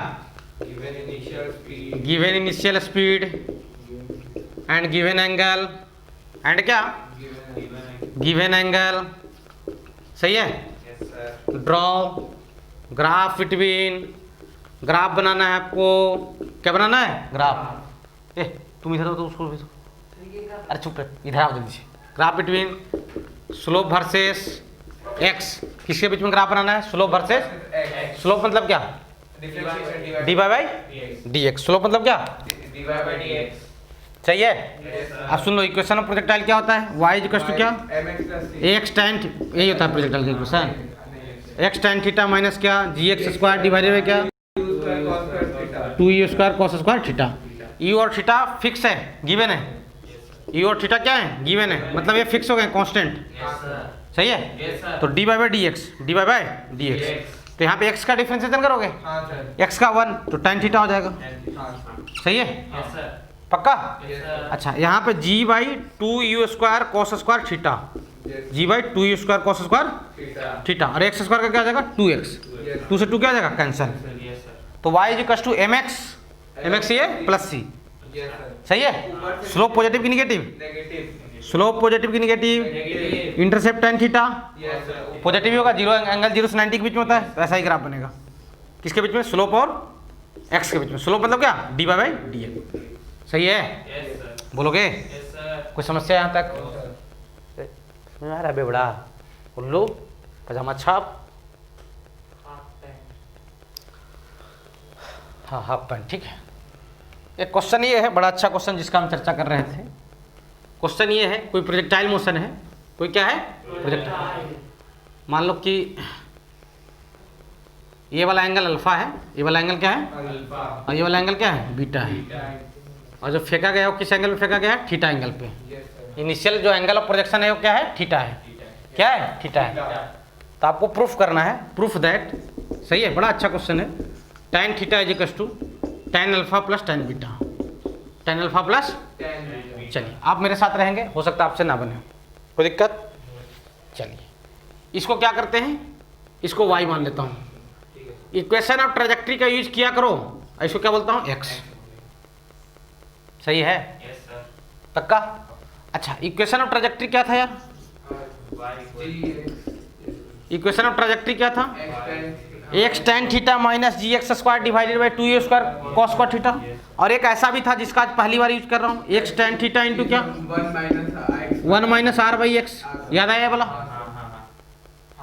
Given initial speed. Given initial speed and given angle, and क्या, Given. गिवन एंगल, सही है। Yes, sir. Draw graph between, graph बनाना है आपको, क्या बनाना है, ग्राफ, ए तुम इधर हो तो उसको भेजो, अरे चुप रह, इधर आओ जल्दी से, graph between slope versus x, किसके बीच में ग्राफ बनाना है, स्लोप वर्सेस, X. स्लोप मतलब क्या, Differentiation D by dx. D x, slope मतलब क्या, dy by dx. सही है। Yes, sir. अब सुन लो, इक्वेशन ऑफ प्रोजेक्टाइल क्या होता है, y इक्वल टू क्या, mx plus c. X tan, यही होता है प्रोजेक्टाइल का equation, x tan theta minus क्या, जी एक्स स्क्वायर डिवाइडेड बाई क्या, U square cos square theta. 2u square cos square theta, you और थीटा फिक्स है, given है, यू और थीटा क्या है, गिवन है, मतलब ये फिक्स हो गए कांस्टेंट, Yes, sir. सही है। Yes, sir. तो D by D x, D by D x, तो यहाँ पे एक्स का डिफरेंशिएशन करोगे, हाँ sir. एक्स का 1 तो tan थीटा हो जाएगा, हाँ sir. सही है, Yes, sir. पक्का। Yes, sir. अच्छा यहाँ पे G by 2u square cos square theta, Yes. G by 2u square cos square Theta. Theta, और एक्स स्क्वायर का क्या आ जाएगा 2x, Yes. 2 से 2 क्या आ जाएगा कैंसिल, Yes, sir. तो y is equal to mx ये प्लस सी, Yes, sir. सही है। स्लोप पॉजिटिव की निगेटिव, Negative. स्लोप पॉजिटिव की negative, Negative. Intercept tan theta Yes, sir. Positive ही होगा, जीरो एंगल 0 से 90 के बीच में होता है, तो ऐसा ही ग्राफ बनेगा, किसके बीच में, स्लोप और एक्स के बीच में, स्लोप मतलब क्या, डी बाई डी एक्स, सही है। Yes, sir. बोलोगे, Yes, sir. कोई समस्या यहाँ तक, No, sir. समझ आ रहा है बेबड़ा, उल्लू पजामा छाप, हाँ हाफ पैंट, ठीक है। एक क्वेश्चन ये है, बड़ा अच्छा क्वेश्चन जिसका हम चर्चा कर रहे थे, क्वेश्चन ये है, कोई प्रोजेक्टाइल मोशन है, कोई क्या है, प्रोजेक्टाइल, मान लो कि ये वाला एंगल अल्फा है, ये वाला एंगल क्या है, Alpha. और ये वाला एंगल क्या है, बीटा है, Beta. और जो फेंका गया है वो किस एंगल पे फेंका गया है, थीटा एंगल पे, Yes, sir. इनिशियल जो एंगल ऑफ प्रोजेक्शन है वो क्या है, थीटा है, Theta. क्या है, थीटा है। Theta. तो आपको प्रूफ करना है, प्रूफ दैट, सही है, बड़ा अच्छा क्वेश्चन है, tan theta is equal to tan alpha plus tan beta, tan alpha plus, Tan beta. चलिए आप मेरे साथ रहेंगे, हो सकता है आपसे ना बने, कोई दिक्कत, चलिए इसको क्या करते हैं, इसको y मान लेता हूँ, ठीक है. इक्वेशन ऑफ ट्रेजेक्ट्री का यूज किया करो, इसको क्या बोलता हूँ, x, सही है, Yes, sir. पक्का। अच्छा इक्वेशन ऑफ ट्रेजेक्ट्री क्या था यार, Y equals equation of trajectory क्या था, X tan x tan theta minus G X square divided by 2u square cos square theta, और एक ऐसा भी था जिसका आज पहली बार यूज कर रहा हूँ, x tan थीटा इंटू क्या, 1 माइनस आर बाई एक्स, याद आया बोला,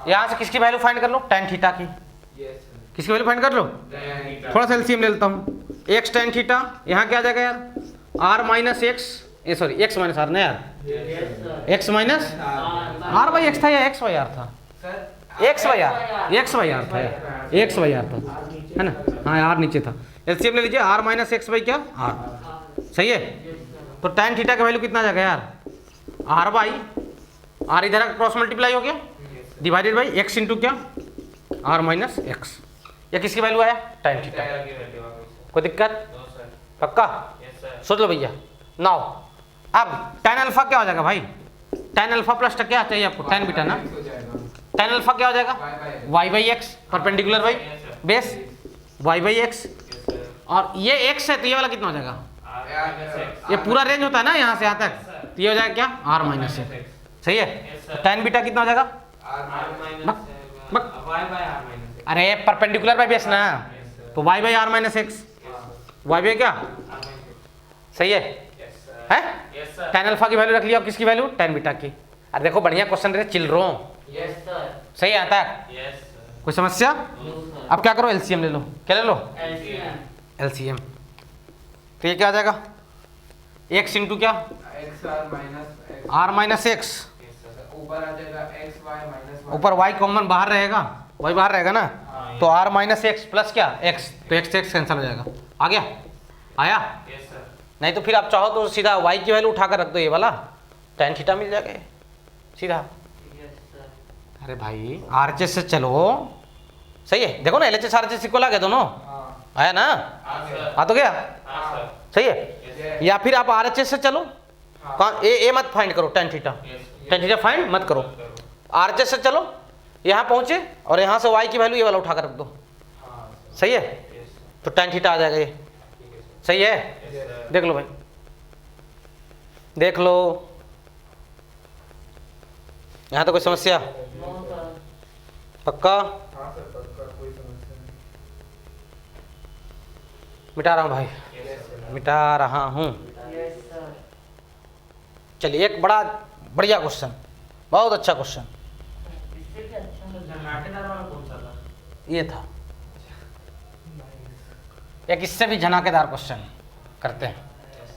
यहाँ से किसकी वैल्यू फाइंड कर लो, tan थीटा की, Yes, sir. किसकी वैल्यू फाइंड कर लो, Tan थोड़ा सा एलसीएम ले लेता हूँ, x tan थीटा यहाँ क्या आ जाएगा यार, r माइनस एक्स, ये सॉरी x माइनस आर ना यार, x minus R by X था या x बाई आर था, X by R, X by R था यार, एक्स बाई आर था, है ना, हाँ आर नीचे था, एलसीएम ले लीजिए, आर माइनस एक्स बाई क्या आर, सही है। तो tan थीटा का वैल्यू कितना आ जाएगा यार, आर बाई आर इधर क्रॉस मल्टीप्लाई हो गया, डिवाइडेड बाई एक्स इंटू क्या, आर माइनस एक्स, या किसकी वैल्यू आया, tan थीटा, कोई दिक्कत, पक्का, सोच लो भैया। नाउ अब tan अल्फा क्या हो जाएगा भाई, tan अल्फा प्लस क्या चाहिए आपको, tan बीटा ना, tan अल्फा क्या हो जाएगा, y by x perpendicular by base y by x, और ये x है तो ये वाला कितना हो जाएगा, ये पूरा रेंज होता है ना यहाँ से यहाँ तक, तो ये हो जाएगा क्या, r माइनस एक्स, सही है। तो tan बीटा कितना हो जाएगा, अरे परपेंडिकुलर बाई बेस ना, तो y by r minus x, y by क्या, सही है। है? Yes, sir. tan अल्फा की वैल्यू रख लिया और किसकी वैल्यू? tan बीटा की। अरे देखो बढ़िया क्वेश्चन रहे, चिल रहा हूँ, यस सर, सही आता है? Yes, sir. कोई समस्या? नो सर, अब क्या करो, एलसीएम ले लो। क्या ले लो? LCM, LCM. तो ये क्या आ जाएगा? x इंटू क्या? X r minus x r minus x, Yes, sir. ऊपर आ जाएगा एक्स वाई माइनस वाई। ऊपर y कॉमन बाहर रहेगा, y बाहर रहेगा ना, हाँ, तो r माइनस एक्स प्लस क्या? x, तो x से x कैंसिल हो जाएगा। आ गया? आया? Yes, sir. नहीं तो फिर आप चाहो तो सीधा y की वैल्यू उठाकर रख दो, ये वाला tan थीटा मिल जाएगा ये, सीधा। यस सर, अरे भाई RHS से चलो, सही है, देखो ना LHS RHS इक्वल आ गया दोनों, हाँ आया ना? हाँ, sir. आ तो गया, हाँ, sir. सही है। Yes, sir. या फिर आप RHS से चलो, हाँ। कौन ए मत फाइंड करो, tan theta, Yes, sir. tan theta find मत करो, RHS से चलो, यहाँ पहुंचे और यहाँ से y की वैल्यू ये वाला उठाकर रख दो, हाँ सही है, Yes, sir. तो tan थीटा आ जाएगा ये, ठीक है, sir. सही है। Yes, sir. देख लो भाई, देख लो, यहाँ तो कोई समस्या? नो सर, पक्का? हाँ सर, पक्का कोई समस्या नहीं। मिटा रहा हूँ भाई, Yes, sir. मिटा रहा हूँ। यस सर, चलिए एक बड़ा बढ़िया क्वेश्चन, बहुत अच्छा क्वेश्चन इससे भी अच्छा लग रहा नाटेदार वाला कौन सा था? ये था। एक इससे भी झनाकेदार क्वेश्चन करते हैं, Yes.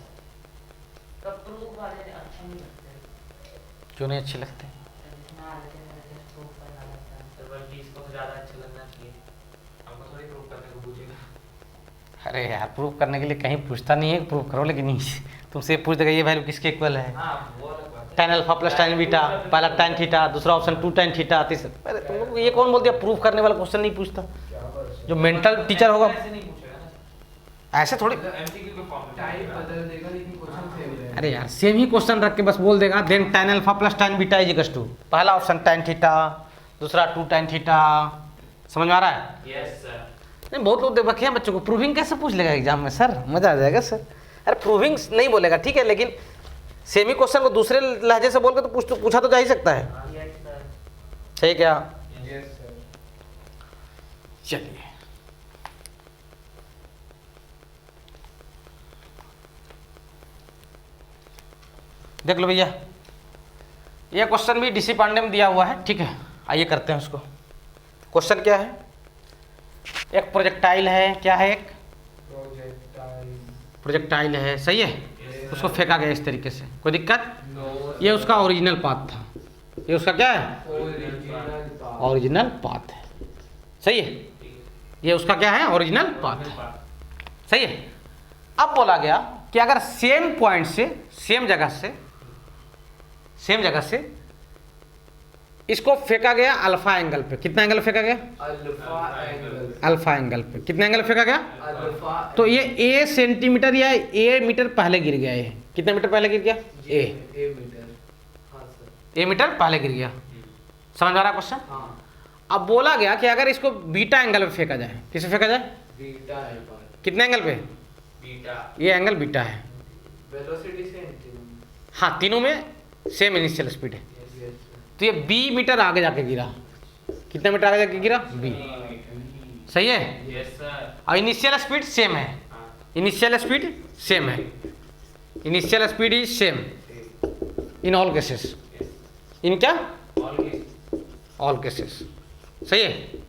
है, प्रूफ वाले अच्छे नहीं लगते, क्यों नहीं अच्छे लगते? जितना आगे मेरे प्रूफ करना लगता है। तो बल्कि इसको तो ज़्यादा अच्छा लगना चाहिए, हमको थोड़ी प्रूव करने को पूछेगा। अरे यार प्रूफ करने के लिए कहीं पूछता नहीं है, प्रूफ करो, लेकिन नहीं तुमसे पूछ देगा ये वैल्यू किसके इक्वल है, हाँ, वो अलग बात है। tan alpha plus tan beta, पहला tan थीटा, दूसरा ऑप्शन 2 tan थीटा, तीसरा। अरे तुम लोग को ये कौन बोल दिया प्रूफ करने वाला क्वेश्चन नहीं पूछता? क्या बात जो मेंटल टीचर होगा ऐसे नहीं पूछेगा ना, ऐसे थोड़ी। MCQ के फॉर्म में टाइप बदल देगा लेकिन क्वेश्चन सेम रहेगा। अरे यार सेम ही क्वेश्चन रख के बस बोल देगा then tan alpha plus tan beta is equals to, पहला ऑप्शन tan थीटा, दूसरा 2 tan थीटा। समझ में आ रहा है? Yes, sir. नहीं बहुत लोग देखे हैं बच्चों को, प्रूविंग कैसे पूछ लेगा एग्जाम में सर, मजा आ जाएगा सर। अरे प्रूविंग नहीं बोलेगा ठीक है, लेकिन सेमी क्वेश्चन को दूसरे लहजे से बोल के तो पूछा तो जा ही सकता है, यस सर, सही क्या? Yes sir. चलिए देख लो भैया, ये क्वेश्चन भी डीसी पांडे में दिया हुआ है, ठीक है, आइए करते हैं उसको। क्वेश्चन क्या है? एक प्रोजेक्टाइल है, क्या है? एक प्रोजेक्टाइल। प्रोजेक्टाइल है, सही है, उसको फेंका गया इस तरीके से, कोई दिक्कत? नो। ये उसका ओरिजिनल पाथ था, ये उसका क्या है? ओरिजिनल। ओरिजिनल पाथ है, सही है, ये उसका क्या है? ओरिजिनल पाथ है, सही है। अब बोला गया कि अगर सेम पॉइंट से, सेम जगह से इसको फेंका गया अल्फा एंगल पे, कितना एंगल फेंका गया? Alpha angle. अल्फा एंगल पे कितना एंगल फेंका गया? अल्फा। तो ये ए सेंटीमीटर या ए मीटर पहले गिर गया, ये कितने मीटर पहले गिर गया? ए मीटर। हाँ सर। ए मीटर पहले गिर गया। समझ आ रहा क्वेश्चन? हाँ। अब बोला गया कि अगर इसको बीटा एंगल पे फेंका जाए, किसे फेंका जाए? Beta alpha. कितने एंगल पे? बीटा। ये एंगल बीटा है। वेलोसिटी सेम थी। हाँ तीनों में सेम इनिशियल स्पीड है, यस सर। तो ये बी मीटर आगे जाके गिरा, कितना मीटर आगे जाके गिरा? बी, सही है। Yes, sir. और इनिशियल स्पीड सेम है, हाँ. इनिशियल स्पीड सेम है, initial speed is same in all cases, Yes. इन क्या? All case. ऑल केसेस, सही है।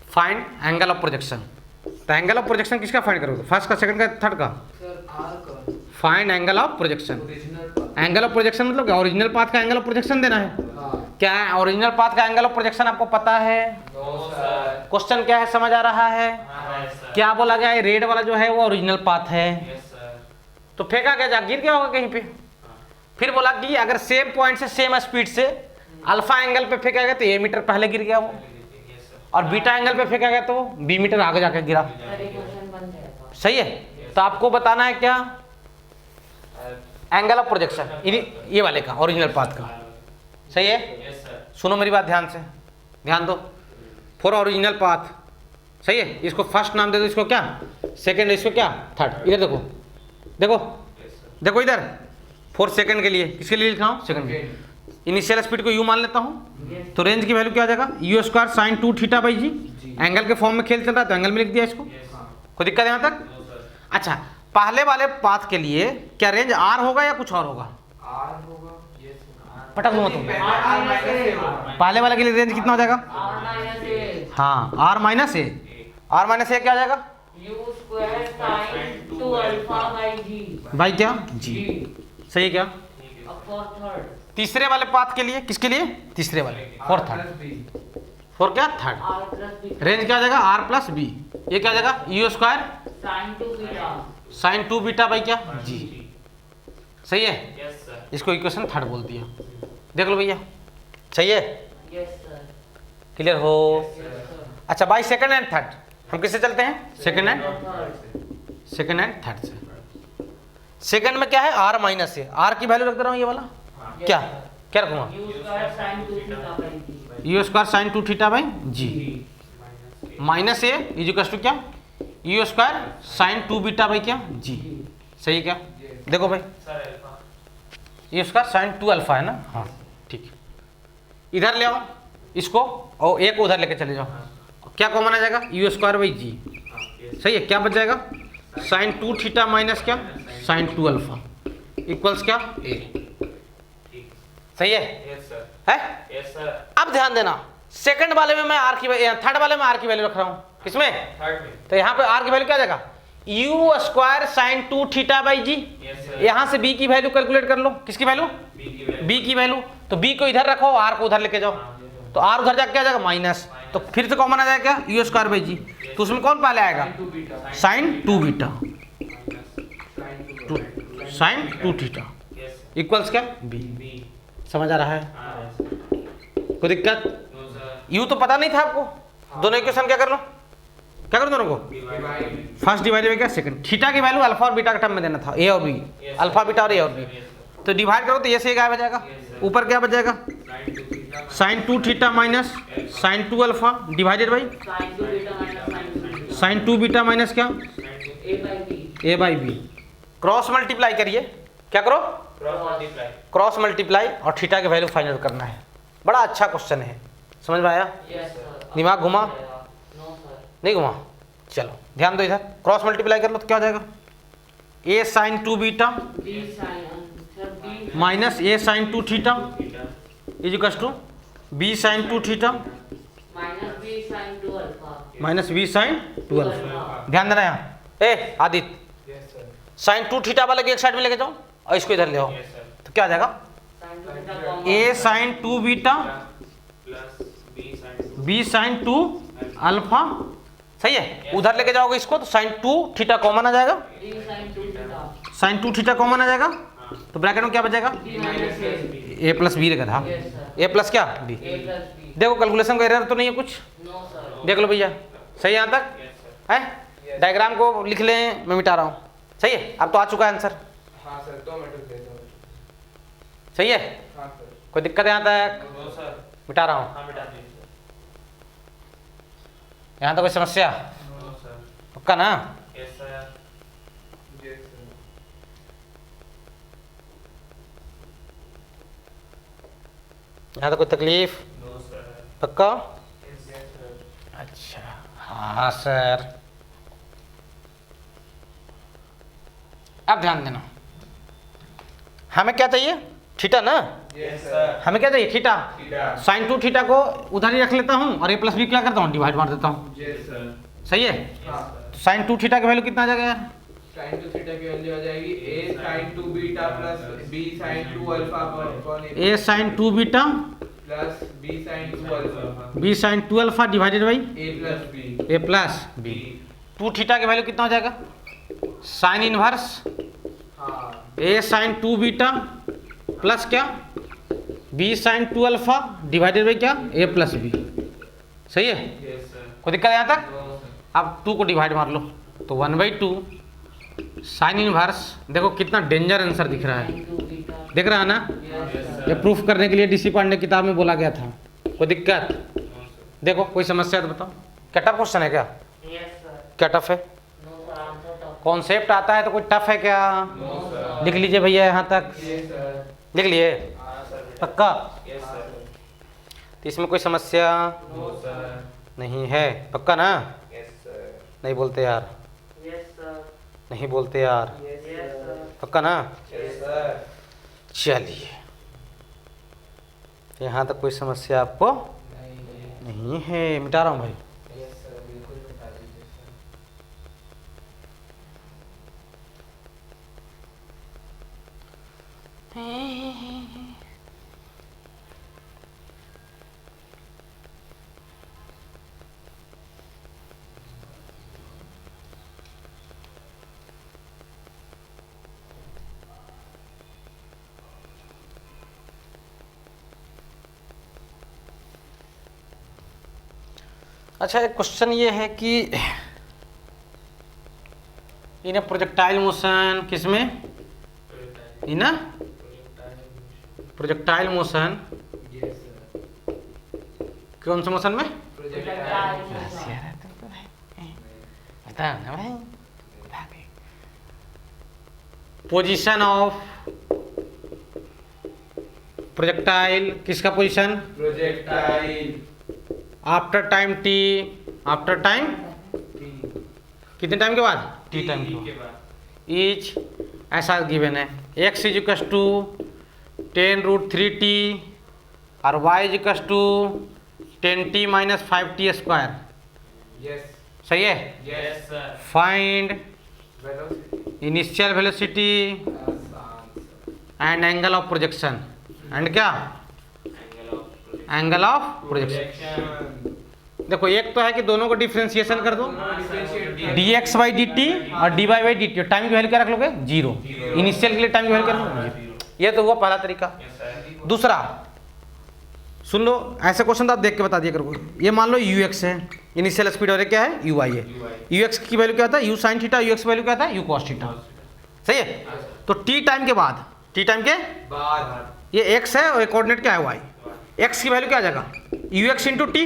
फाइंड एंगल ऑफ प्रोजेक्शन, तो एंगल ऑफ प्रोजेक्शन किसका फाइंड करोगे? फर्स्ट का, सेकंड का, थर्ड का? सर आर का find angle of projection. Original path. Angle of projection मतलब क्या? ओरिजिनल पाथ का एंगल ऑफ प्रोजेक्शन देना है। हाँ। क्या है ओरिजिनल पाथ का एंगल ऑफ प्रोजेक्शन? आपको पता है? No, sir. क्वेश्चन क्या है, समझ आ रहा है? हाँ, yes, sir. क्या बोला गया है? रेड वाला जो है वो ओरिजिनल पाथ है, Yes, sir. तो फेंका गया, जा गिर गया होगा कहीं पे। फिर बोला कि अगर सेम पॉइंट से सेम स्पीड से अल्फा एंगल पे फेंका गया तो ए मीटर पहले गिर गया वो, Yes, sir. और बीटा एंगल पे फेंका गया तो वो बी मीटर आगे जाके गिरा, सर ये क्वेश्चन बन जाएगा। सही है। तो आपको बताना है क्या? एंगल ऑफ प्रोजेक्शन ये वाले का, ओरिजिनल पाथ का, सही है। Yes, sir. सुनो मेरी बात ध्यान से, ध्यान दो। फॉर ओरिजिनल पाथ, सही है, इसको फर्स्ट नाम दे दो, इसको क्या सेकंड, इसको क्या थर्ड। इधर देखो, देखो Yes, sir. देखो इधर, फॉर सेकंड के लिए, किसके लिए लिख रहा हूँ? सेकंड के। इनिशियल स्पीड को यू मान लेता हूँ, तो रेंज की वैल्यू क्या आ जाएगा? You square sine 2 theta by g. Angle के फॉर्म में खेल चल रहा है तो एंगल में लिख दिया इसको, Yes. कोई दिक्कत है यहाँ तक? No, sir. अच्छा, पहले वाले पाथ के लिए क्या रेंज आर होगा या कुछ और होगा? आर होगा। यस पटक लो तुम। पहले वाले के लिए रेंज कितना हो जाएगा? हाँ R minus A. R minus A क्या हो जाएगा? U square sin 2 alpha by G। भाई क्या? जी। सही है क्या? For third। तीसरे वाले पाथ के लिए, किसके लिए? तीसरे वाले, फॉर थर्ड। फॉर क्या? Third. R plus B। Range क्या हो जाएगा? R plus B. ये क्या हो जाएगा? You square sin 2 beta। Sine 2 beta by क्या? जी। सही है? Yes sir. इसको इक्वेशन थर्ड बोलती है। देख लो भैया, सही है? Yes sir। क्लियर हो? Yes sir। अच्छा बाई सेकंड एंड थर्ड हम किससे चलते हैं? Second and Third। Second and third से। सेकंड में क्या है? आर माइनस है। आर की वैल्यू रख दे रहा हूँ ये वाला। Yes, क्या sir। क्या रखूंगा? U square sin 2 theta by G। U square sine 2 theta by G minus A is equal to क्या? You square sine 2 beta by क्या? जी। सही है क्या? देखो भाई सर अल्फा। ये उसका साइन 2 अल्फा है ना? हाँ ठीक। इधर ले आओ इसको और एक उधर लेके चले जाओ। क्या कॉमन आ जाएगा? You square by G. सही है? क्या बच जाएगा? साइन 2 थीटा माइनस क्या? साइन 2 अल्फा इक्वल्स क्या? ए। सही है? Yes sir. है? Yes sir. अब ध्यान देना, सेकंड वाले में मैं आर की थर्ड वाले में आर की वैल्यू रख रहा हूँ। किसमें? थर्ड में। तो यहाँ पे आर की वैल्यू क्या आ जाएगा? You square sine 2 theta by g. Yes sir. यहाँ से बी की वैल्यू कैलकुलेट कर लो। किसकी वैल्यू? बी की वैल्यू। बी की वैल्यू। तो बी को इधर रखो, आर को उधर लेके जाओ। तो आर उधर जाके क्या आ जाएगा? माइनस। तो फिर से कॉमन आ जाएगा क्या? You square by g. तो उसमें कौन पहले आएगा? Sine 2 beta sine 2 theta yes equals क्या? बी। बी। समझ आ रहा है? हाँ कोई दिक्कत? No sir. यू तो पता नहीं था आपको। दोनों इक्वेशन क्या कर लो? क्या करो दोनों को? फर्स्ट डिवाइड में क्या? सेकंड। थीटा की वैल्यू अल्फा और बीटा के टर्म में देना था, ए और बी। अल्फा बीटा और ए और बी। तो डिवाइड करो तो ये से क्या बच जाएगा? ऊपर क्या बच जाएगा? Sine 2 theta minus sine 2 alpha divided by sin 2 beta minus sin 2 beta। Sine 2 beta minus क्या? A by B। A by B. Cross multiply करिए। क्या करो? Cross multiply. क्रॉस मल्टीप्लाई और थीटा की वैल्यू फाइंड आउट करना है। बड़ा अच्छा क्वेश्चन है। समझ में आया? Yes sir। दिमाग घुमा? No sir। नहीं घुमा? चलो ध्यान दो, इधर क्रॉस मल्टीप्लाई कर लो तो क्या हो जाएगा? A sine 2 beta B sin sir B minus A sine 2 theta is equal to B sine 2 theta minus B sin 2 alpha। Minus B sine 2 alpha. ध्यान देना यहाँ। ए आदित्य, साइन 2 थीटा वाले को एक साइड में लेके जाओ और इसको इधर ले आओ। Yes sir. तो क्या आ जाएगा? sin 2 beta comma A sine 2 beta plus B sine B sine 2 alpha. सही है? उधर लेके जाओगे इसको तो साइन 2 थीटा कॉमन आ जाएगा। B sin 2 theta। Sine 2 theta common आ जाएगा तो ब्रैकेट में क्या बचेगा? B minus A। A plus B लिखा था। Yes sir। ए प्लस क्या? बी। A plus B। देखो कैलकुलेशन का एरर तो नहीं है कुछ? No sir। देख लो भैया, सही है यहाँ तक? Yes sir. है? डायग्राम को लिख लें, मैं मिटा रहा हूँ। सही है? अब तो आ चुका है आंसर। हाँ सर 2 मिनट दे दो। सही है? हाँ सर। कोई दिक्कत है यहाँ तक? No sir. मिटा रहा हूँ। हाँ बेटा दीजिए सर। यहाँ तो कोई समस्या? No sir. पक्का ना? Yes sir. Yes sir. यहाँ तो कोई तकलीफ? No sir. पक्का? Yes sir. अच्छा हाँ सर। अब ध्यान देना, हमें क्या चाहिए? थीटा ना? Yes sir. हमें क्या चाहिए? थीटा। थीटा। साइन 2 थीटा को उधर ही रख लेता हूँ और ए प्लस बी क्या करता हूँ? डिवाइड मार देता हूँ। Yes sir. सही है? हाँ। तो साइन 2 थीटा की वैल्यू कितना आ जाएगा यार? sin 2 थीटा की वैल्यू आ जाएगी a sin 2 beta plus b sin 2 अल्फा upon A sine 2 beta plus b sin 2 अल्फा B sine 2 alpha divided by a प्लस b। A plus B. 2 theta की वैल्यू कितना हो जाएगा? साइन इनवर्स हाँ। ए साइन 2 बीटा प्लस क्या? B sine 2 alpha divided by क्या? A plus B. सही है? Yes sir. कोई दिक्कत है यहाँ तक? No sir. अब 2 को डिवाइड मार लो तो 1/2 साइन इनवर्स। देखो कितना डेंजर आंसर दिख रहा है। sin 2 beta। देख रहा है ना? Yes sir। ये प्रूफ करने के लिए डीसी पांडे किताब में बोला गया था। कोई दिक्कत? No sir. देखो कोई समस्या तो बताओ। क्या टफ क्वेश्चन है क्या? Yes sir। क्या टफ है? No sir answer tough। Concept आता है तो कोई टफ है क्या? No sir. लिख लीजिए भैया यहाँ तक। Yes sir. लिख लिए? हाँ सर बेटा। पक्का? Yes sir. तो इसमें कोई समस्या नो सर। नहीं है? पक्का ना? Yes sir. नहीं बोलते यार? Yes sir। नहीं बोलते यार, पक्का ना? चलिए, यहाँ तक कोई समस्या आपको नहीं है? मिटा रहा हूँ भाई। अच्छा, एक क्वेश्चन ये है कि इन प्रोजेक्टाइल मोशन, किसमें? इन प्रोजेक्टाइल मोशन, कौन से मोशन में? बता ना भाई। पोजीशन ऑफ प्रोजेक्टाइल, किसका position? Projectile after time T, after time कितने टाइम के बाद? टी टाइम के बाद। इच ऐसा गिवन है, x is equals to 10√3t और y is equals to 10t minus 5t square. Yes सही है? Yes sir. Find velocity initial velocity and angle of projection. And क्या? Angle of projection. देखो, एक तो है कि दोनों को डिफ्रेंशिएशन कर दो, dx बाई dt और dy बाई dt। टाइम की वैल्यू क्या रख लोगे? 0। इनिशियल के लिए टाइम की वैल्यू क्या रख लोगे? ये तो हुआ पहला तरीका। दूसरा सुन लो, ऐसे क्वेश्चन तो आप देख के बता दिया करो। ये मान लो ux है, इनिशियल स्पीड, और क्या है? uy है। ux की वैल्यू क्या होता है? u sin theta. ux की वैल्यू क्या होता है? u cos theta. सही है? तो t टाइम के बाद, t टाइम के बाद ये x है और ये कोऑर्डिनेट क्या है? y। x की वैल्यू क्या आ जाएगा? ux इंटू टी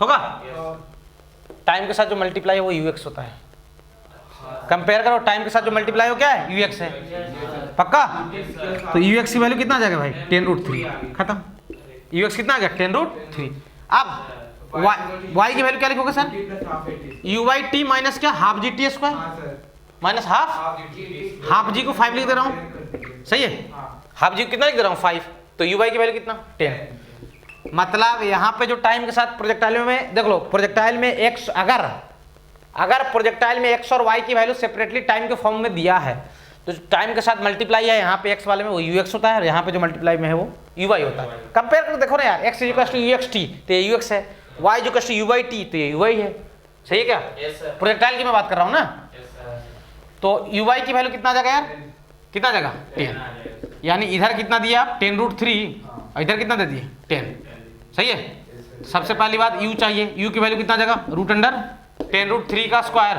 होगा। टाइम के साथ जो मल्टीप्लाई है वो ux होता है। कंपेयर करो, टाइम के साथ जो मल्टीप्लाई हो क्या है? ux है। पक्का? तो ux की वैल्यू कितना आ जाएगा भाई? 10√3। खत्म। ux कितना आ गया? 10√3। अब y की वैल्यू क्या लिखोगे सर? uy माइनस क्या? Half G T square minus half G को 5 लिख दे रहा हूँ। सही है? हाफ जी को कितना लिख दे रहा हूँ? 5। तो uy की वैल्यू कितना? 10। मतलब यहाँ पे जो टाइम के साथ प्रोजेक्टाइल में देख लो, प्रोजेक्टाइल में x, अगर प्रोजेक्टाइल में x और y की वैल्यू सेपरेटली टाइम के फॉर्म में दिया है तो टाइम के साथ मल्टीप्लाई है यहाँ पे x वाले में वो ux होता है और यहाँ पे जो मल्टीप्लाई में है वो uy होता है। कंपेयर करके देखो ना यार, x इक्वल टू uxt तो ये ux है, y इक्वल टू uy तो ये uy है। सही है क्या? प्रोजेक्टाइल की मैं बात कर रहा हूँ ना। तो uy की वैल्यू कितना आ जाएगा यार? कितना आ जाएगा? 10। यानी इधर कितना दिया आप? 10√3 और इधर कितना दे दिए? 10। सही है? सबसे पहली बात u चाहिए। u की वैल्यू कितना आ जाएगा? √10√3 का स्क्वायर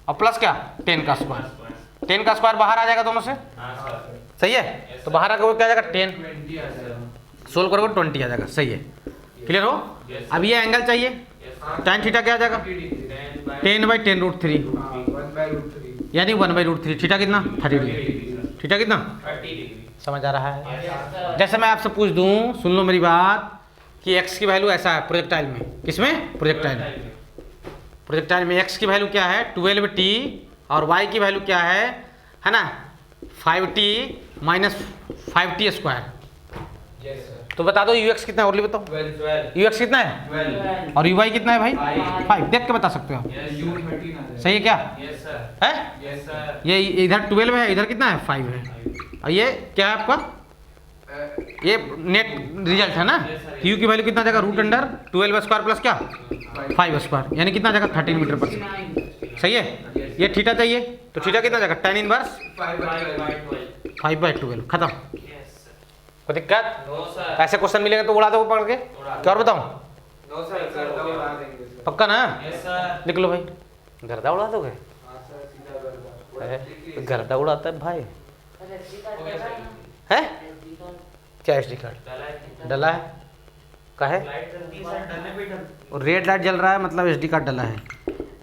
और प्लस क्या? 10 का स्क्वायर। 10 का स्क्वायर बाहर आ जाएगा दोनों से। सही है? तो बाहर आकर क्या आ जाएगा? 10। सोल्व करोगे 20 आ जाएगा। सही है? क्लियर हो? अब ये एंगल चाहिए, tan थीटा क्या आ जाएगा? 10/10√3 यानी 1/√3। थीटा कितना? 30 डिग्री। थीटा कितना? 30 समझ आ रहा है? जैसे मैं आपसे पूछ दूं, सुन लो मेरी बात, कि x की वैल्यू ऐसा है प्रोजेक्टाइल में। किसमें? प्रोजेक्टाइल में। प्रोजेक्टाइल में x की वैल्यू क्या है? 12t और y की वैल्यू क्या है ना? 5t minus 5t square. तो बता दो ux कितना है? और बताओ 12 ux कितना है और uy कितना है भाई? 5। देख के बता सकते हो। सही है क्या? है? ये इधर 12 है, इधर कितना है? 5 है। और ये क्या है आपका? ये नेट रिजल्ट है ना। u की वैल्यू कितना जाएगा? √12 स्क्वायर प्लस क्या? 5 स्क्वायर, यानी कितना जाएगा? 13 मीटर पर सेकंड। सही है? ये थीटा चाहिए तो थीटा कितना जाएगा? tan inverse 5/12। खत्म। कोई दिक्कत? ऐसे क्वेश्चन मिलेंगे तो उड़ा दो पकड़ के। क्या और बताऊं? पक्का ना? लिख लो भाई। गर्दा उड़ा दोगे? गर्दा उड़ाता है भाई। है? क्या एसडी कार्ड डला है? का है? और रेड लाइट जल रहा है मतलब एसडी कार्ड डला है।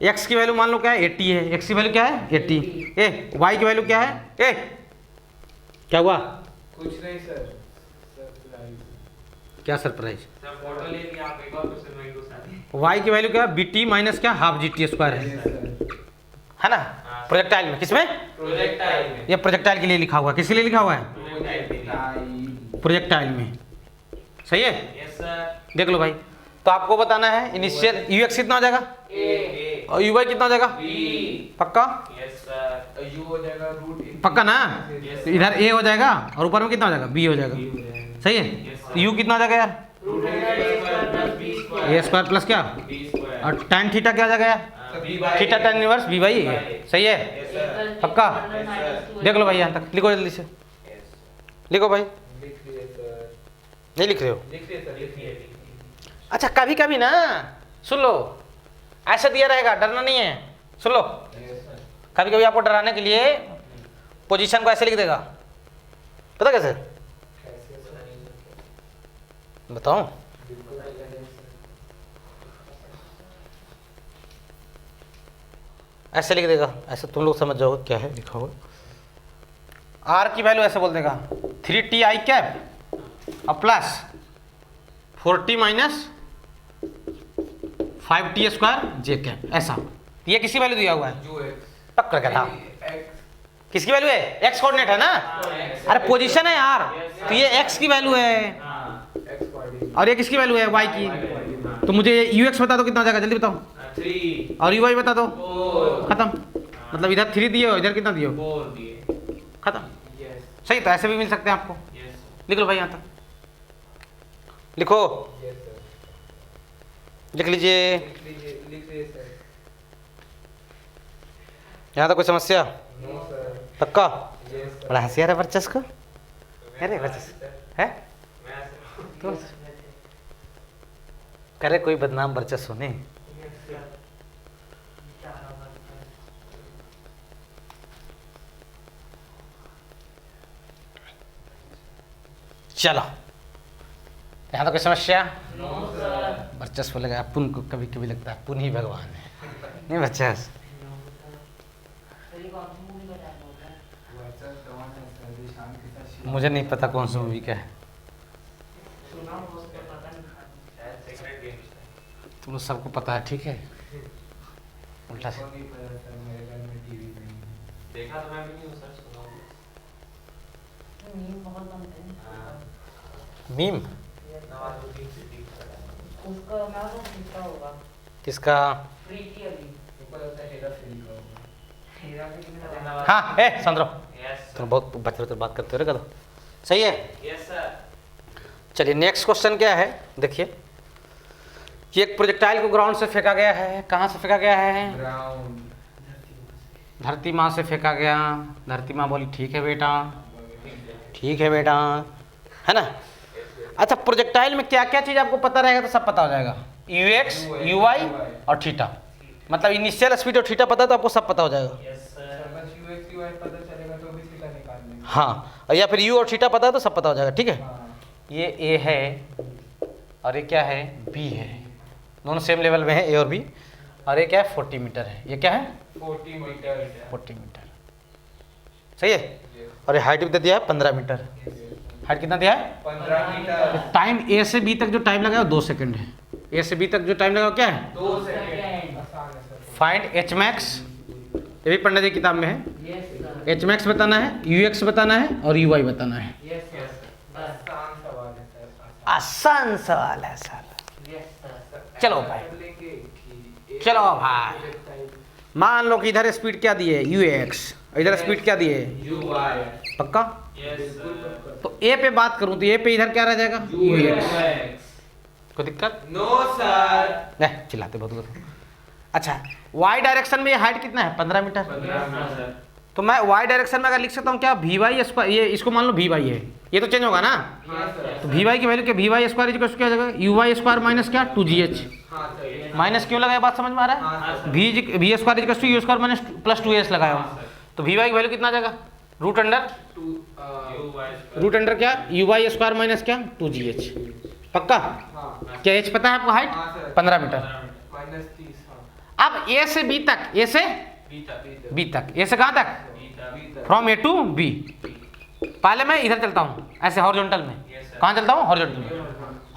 एक्स की वैल्यू मान लो क्या है? 80 है। एक्स की वैल्यू क्या है? 80। ए वाई की वैल्यू क्या है? ए क्या हुआ? कुछ नहीं सर। क्या सरप्राइज? सर फोटो ले लिया आप, एक और क्वेश्चन में घुसा दिए। वाई की वैल्यू क्या है? बीटी माइनस क्या? हाफ जी टी स्क्वायर है ना? प्रोजेक्टाइल में, किसमें? प्रोजेक्टाइल में। ये प्रोजेक्टाइल के लिए लिखा हुआ है, किसके लिए लिखा हुआ है? प्रोजेक्टाइल में। सही है, यस सर। देख लो भाई। तो आपको बताना है इनिशियल यूएक्स कितना हो जाएगा ए और यूवाई कितना हो जाएगा? बी। पक्का? Yes sir. यू हो जाएगा रूट पक्का ना? Yes, तो इधर ए हो जाएगा और ऊपर में कितना हो जाएगा? बी हो जाएगा। सही है। Yes, sir. यू कितना हो जाएगा यार? Root under A square plus B square. A square plus क्या? B square. और tan थीटा क्या हो जाएगा यार? B by theta tan inverse B by A. सही है, यस सर। पक्का? देख लो भाई यहाँ तक, लिखो जल्दी से, यस। लिखो भाई। लिख लिए सर, नहीं लिख रहे हो? लिख लिए सर, लिख लिए। अच्छा कभी कभी ना, सुन लो, ऐसा दिया रहेगा, डरना नहीं है। सुन लो, कभी कभी आपको डराने के लिए पोजीशन को ऐसे लिख देगा, पता कैसे? बताओ। ऐसे लिख देगा, ऐसे तुम लोग समझ जाओगे क्या है लिखा हुआ। आर की वैल्यू ऐसे बोल देगा 3t आई कैप और plus 4t minus 5t square J cap, ऐसा। ये किसकी वैल्यू दिया हुआ है? जो एक्स टक करके था। एक्स किसकी वैल्यू है? एक्स कोऑर्डिनेट है ना? अरे पोजीशन है यार, तो ये एक्स की वैल्यू है एक्स कोऑर्डिनेट और ये किसकी वैल्यू है? वाई की। तो मुझे यू एक्स बता दो कितना हो जाएगा, जल्दी बताओ। 3 और यू वाई बता दो, 4 खत्म। मतलब इधर 3 दिए हो, इधर कितना दिए हो? 4 दिए। खत्म। यस सही, तो ऐसे भी मिल सकते हैं आपको। यस लिख लो भाई यहाँ तक, लिखो, यस सर, लिख लीजिए। लिख लिए सर। यहाँ तक कोई समस्या? No sir. पक्का? Yes sir. बड़ा हंसिया है वर्चस को। अरे वर्चस है तो करे कोई बदनाम वर्चस होने। चलो, यहाँ तो कोई समस्या? No sir. वर्चस्व लगा, पुन को कभी कभी लगता है पुन ही भगवान है, नहीं वर्चस। मुझे नहीं पता कौन सी मूवी का है, सेक्रेट गेम तुम लोग सबको पता है, ठीक है। उल्टा से नहीं पता सर, मेरे घर में टीवी नहीं है। देखा तो मैं भी नहीं हूं सर, सुना हूं। मीम नवाजुद्दीन सिद्दीकी का। उसका मैं तो सीखता होगा किसका? प्रीति अली ऊपर होता है हेरा फेरी का होगा। हीरा की कितना हाँ ए संद्रो, यस तुम बहुत बच्चे बात करते हो रे, कदो सही है। Yes sir. चलिए नेक्स्ट क्वेश्चन क्या है, देखिए कि एक प्रोजेक्टाइल को ग्राउंड से फेंका गया है। कहाँ से फेंका गया है? ग्राउंड धरती माँ से फेंका गया। धरती माँ बोली ठीक है बेटा, ठीक है बेटा, है ना। अच्छा प्रोजेक्टाइल में क्या क्या चीज़ आपको पता रहेगा तो सब पता हो जाएगा, यू एक्स यू वाई और थीटा। मतलब इनिशियल स्पीड और थीटा पता है तो आपको सब पता हो जाएगा। Yes sir. बस यू एक्स यू वाई पता चलेगा तो भी सीधा निकाल लेंगे। हाँ, और या फिर यू और थीटा पता है तो सब पता हो जाएगा, ठीक है। हाँ। ये ए है और ये क्या है? बी है, दोनों सेम लेवल में है ए और बी। और ये क्या है? 40 मीटर है। ये क्या है? 40 मीटर। 40 मीटर, सही है। और ये हाइट भी दे दिया है 15 मीटर। हाइट कितना दिया है? 15 मीटर। टाइम ए से बी तक जो टाइम लगा वो 2 सेकंड है। ए से बी तक जो टाइम लगा वो क्या है? 2 सेकंड। आसान है सर। फाइंड एच मैक्स, ये भी पंडित जी की किताब में है। यस सर एच मैक्स बताना है, यू एक्स बताना है और यू वाई बताना है। यस यस सर आसान सवाल है सर, आसान सवाल है सर। यस सर चलो भाई, कर लेंगे कि चलो भाई। मान लो कि इधर स्पीड क्या दी है? यू एक्स, इधर स्पीड क्या दी है? U Y. पक्का? Yes sir. तो ए पे बात करूं तो ए पे इधर क्या रह जाएगा? U u x. एक्स। कोई दिक्कत? No sir. नहीं, चिल्लाते बहुत लोग। अच्छा वाई डायरेक्शन में ये हाइट कितना है? 15 मीटर। 15 मीटर। तो मैं वाई डायरेक्शन में अगर लिख सकता हूँ क्या? वी वाई स्क्वायर, ये इसको मान लो वी वाई है, ये तो चेंज होगा ना। हाँ सर। तो वी वाई की वैल्यू क्या? V y square equal to क्या हो जाएगा? यू वाई स्क्वायर माइनस क्या? 2gh। हाँ सर। माइनस क्यों लगाया, बात समझ में आ रहा है? हाँ sir. V square equal to u square minus plus 2s लगाया हूँ। तो वी वाई की वैल्यू कितना आ जाएगा? Root under u y root under क्या? यू वाई स्क्वायर माइनस क्या? 2gh। पक्का? हाँ। क्या एच पता है आपको? हाइट हाँ सर। 15 मीटर। -30। हाँ। अब ए से बी तक, ए से बीटा बी तक, ए से कहाँ तक? Beta from A to B. पहले मैं इधर चलता हूँ ऐसे हॉरिजॉन्टल में। Yes, sir. कहाँ चलता हूँ? हॉरिजॉन्टल में।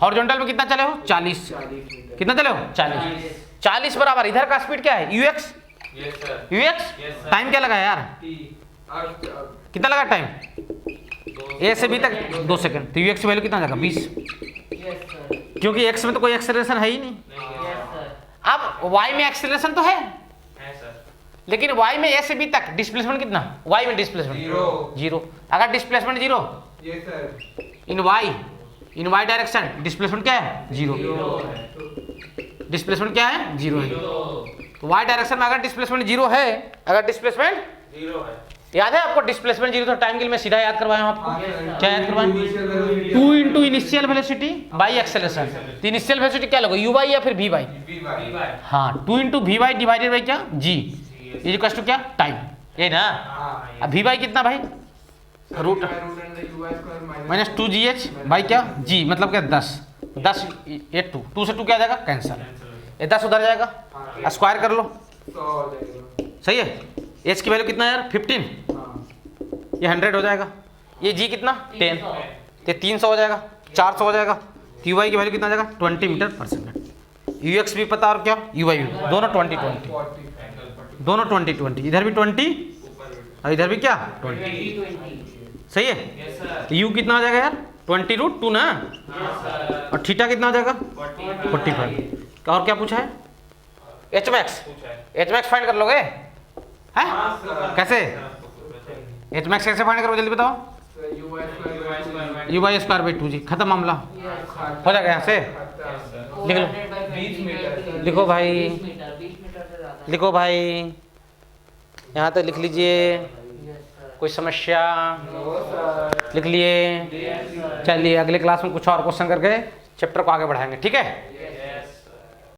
हॉरिजॉन्टल में कितना चले हो? 40। 40 मीटर। कितना चले हो? 40। 40 बराबर इधर का स्पीड क्या है? You x yes sir UX Yes, sir. Time क्या लगा यार, T और कितना लगा टाइम ए से बी तक 2 सेकंड, तो यूएक्स की वैल्यू कितना आ जाएगा 20, यस सर, क्योंकि एक्स में तो कोई एक्सेलरेशन है ही नहीं। यस सर, अब वाई में एक्सेलरेशन तो है, है सर लेकिन वाई में ए से बी तक डिस्प्लेसमेंट कितना, वाई में डिस्प्लेसमेंट 0 जीरो। अगर डिस्प्लेसमेंट जीरो ये सर इन वाई डायरेक्शन डिस्प्लेसमेंट क्या है, जीरो। डिस्प्लेसमेंट क्या है, जीरो है। तो वाई डायरेक्शन में अगर डिस्प्लेसमेंट जीरो है, अगर डिस्प्लेसमेंट 0 है याद है आपको, डिस्प्लेसमेंट जीरो, तो टाइम के लिए मैं सीधा याद करवाया हूं आपको, क्या याद करवाएं, initial velocity 2 into initial velocity by acceleration. तो इनिशियल वेलोसिटी क्या लोगे, यू वाई या फिर वी वाई, V by हाँ 2 into v y divided by क्या, जी, इज इक्वल टू क्या, टाइम, ये ना। हाँ अब वी वाई कितना भाई, root minus 2 g h by क्या, जी, मतलब क्या 10, 10 ये 2 से 2 क्या आ जाएगा, कैंसिल, ये 10 उधर जाएगा, स्क्वायर कर लो, 100 हो जाएगा। सही है। एच की वैल्यू कितना है यार 15, हाँ ये 100 हो जाएगा, ये जी कितना 10, 300, ये 300 हो जाएगा, 400 हो जाएगा, यू वाई की वैल्यू कितना आ जाएगा 20 मीटर पर सेकंड। यू एक्स भी पता और क्या यू वाई भी, दोनों 20 20, 40 दोनों 20 20, इधर भी 20 और इधर भी क्या 20, 20, सही है। यस सर तो यू कितना हो जाएगा यार 20√2 ना, हाँ सर और थीटा कितना हो जाएगा 45 45। और क्या पूछा है, एच मैक्स, पूछा है एच मैक्स फाइंड कर लोगे हैं, हाँ सर कैसे, सर एच मैक्स कैसे फाइंड करोगे जल्दी बताओ, यू बाई स्क्वायर बाई 2 जी, खत्म मामला, हो जाएगा यहाँ से, लिख लो। 20 मीटर लिखो भाई, 20 मीटर से ज्यादा, लिखो भाई, यहाँ तक लिख लीजिए, यस सर, कोई समस्या, नो सर लिख लिए। यस सर चलिए अगले क्लास में कुछ और क्वेश्चन करके चैप्टर को आगे बढ़ाएंगे, ठीक है।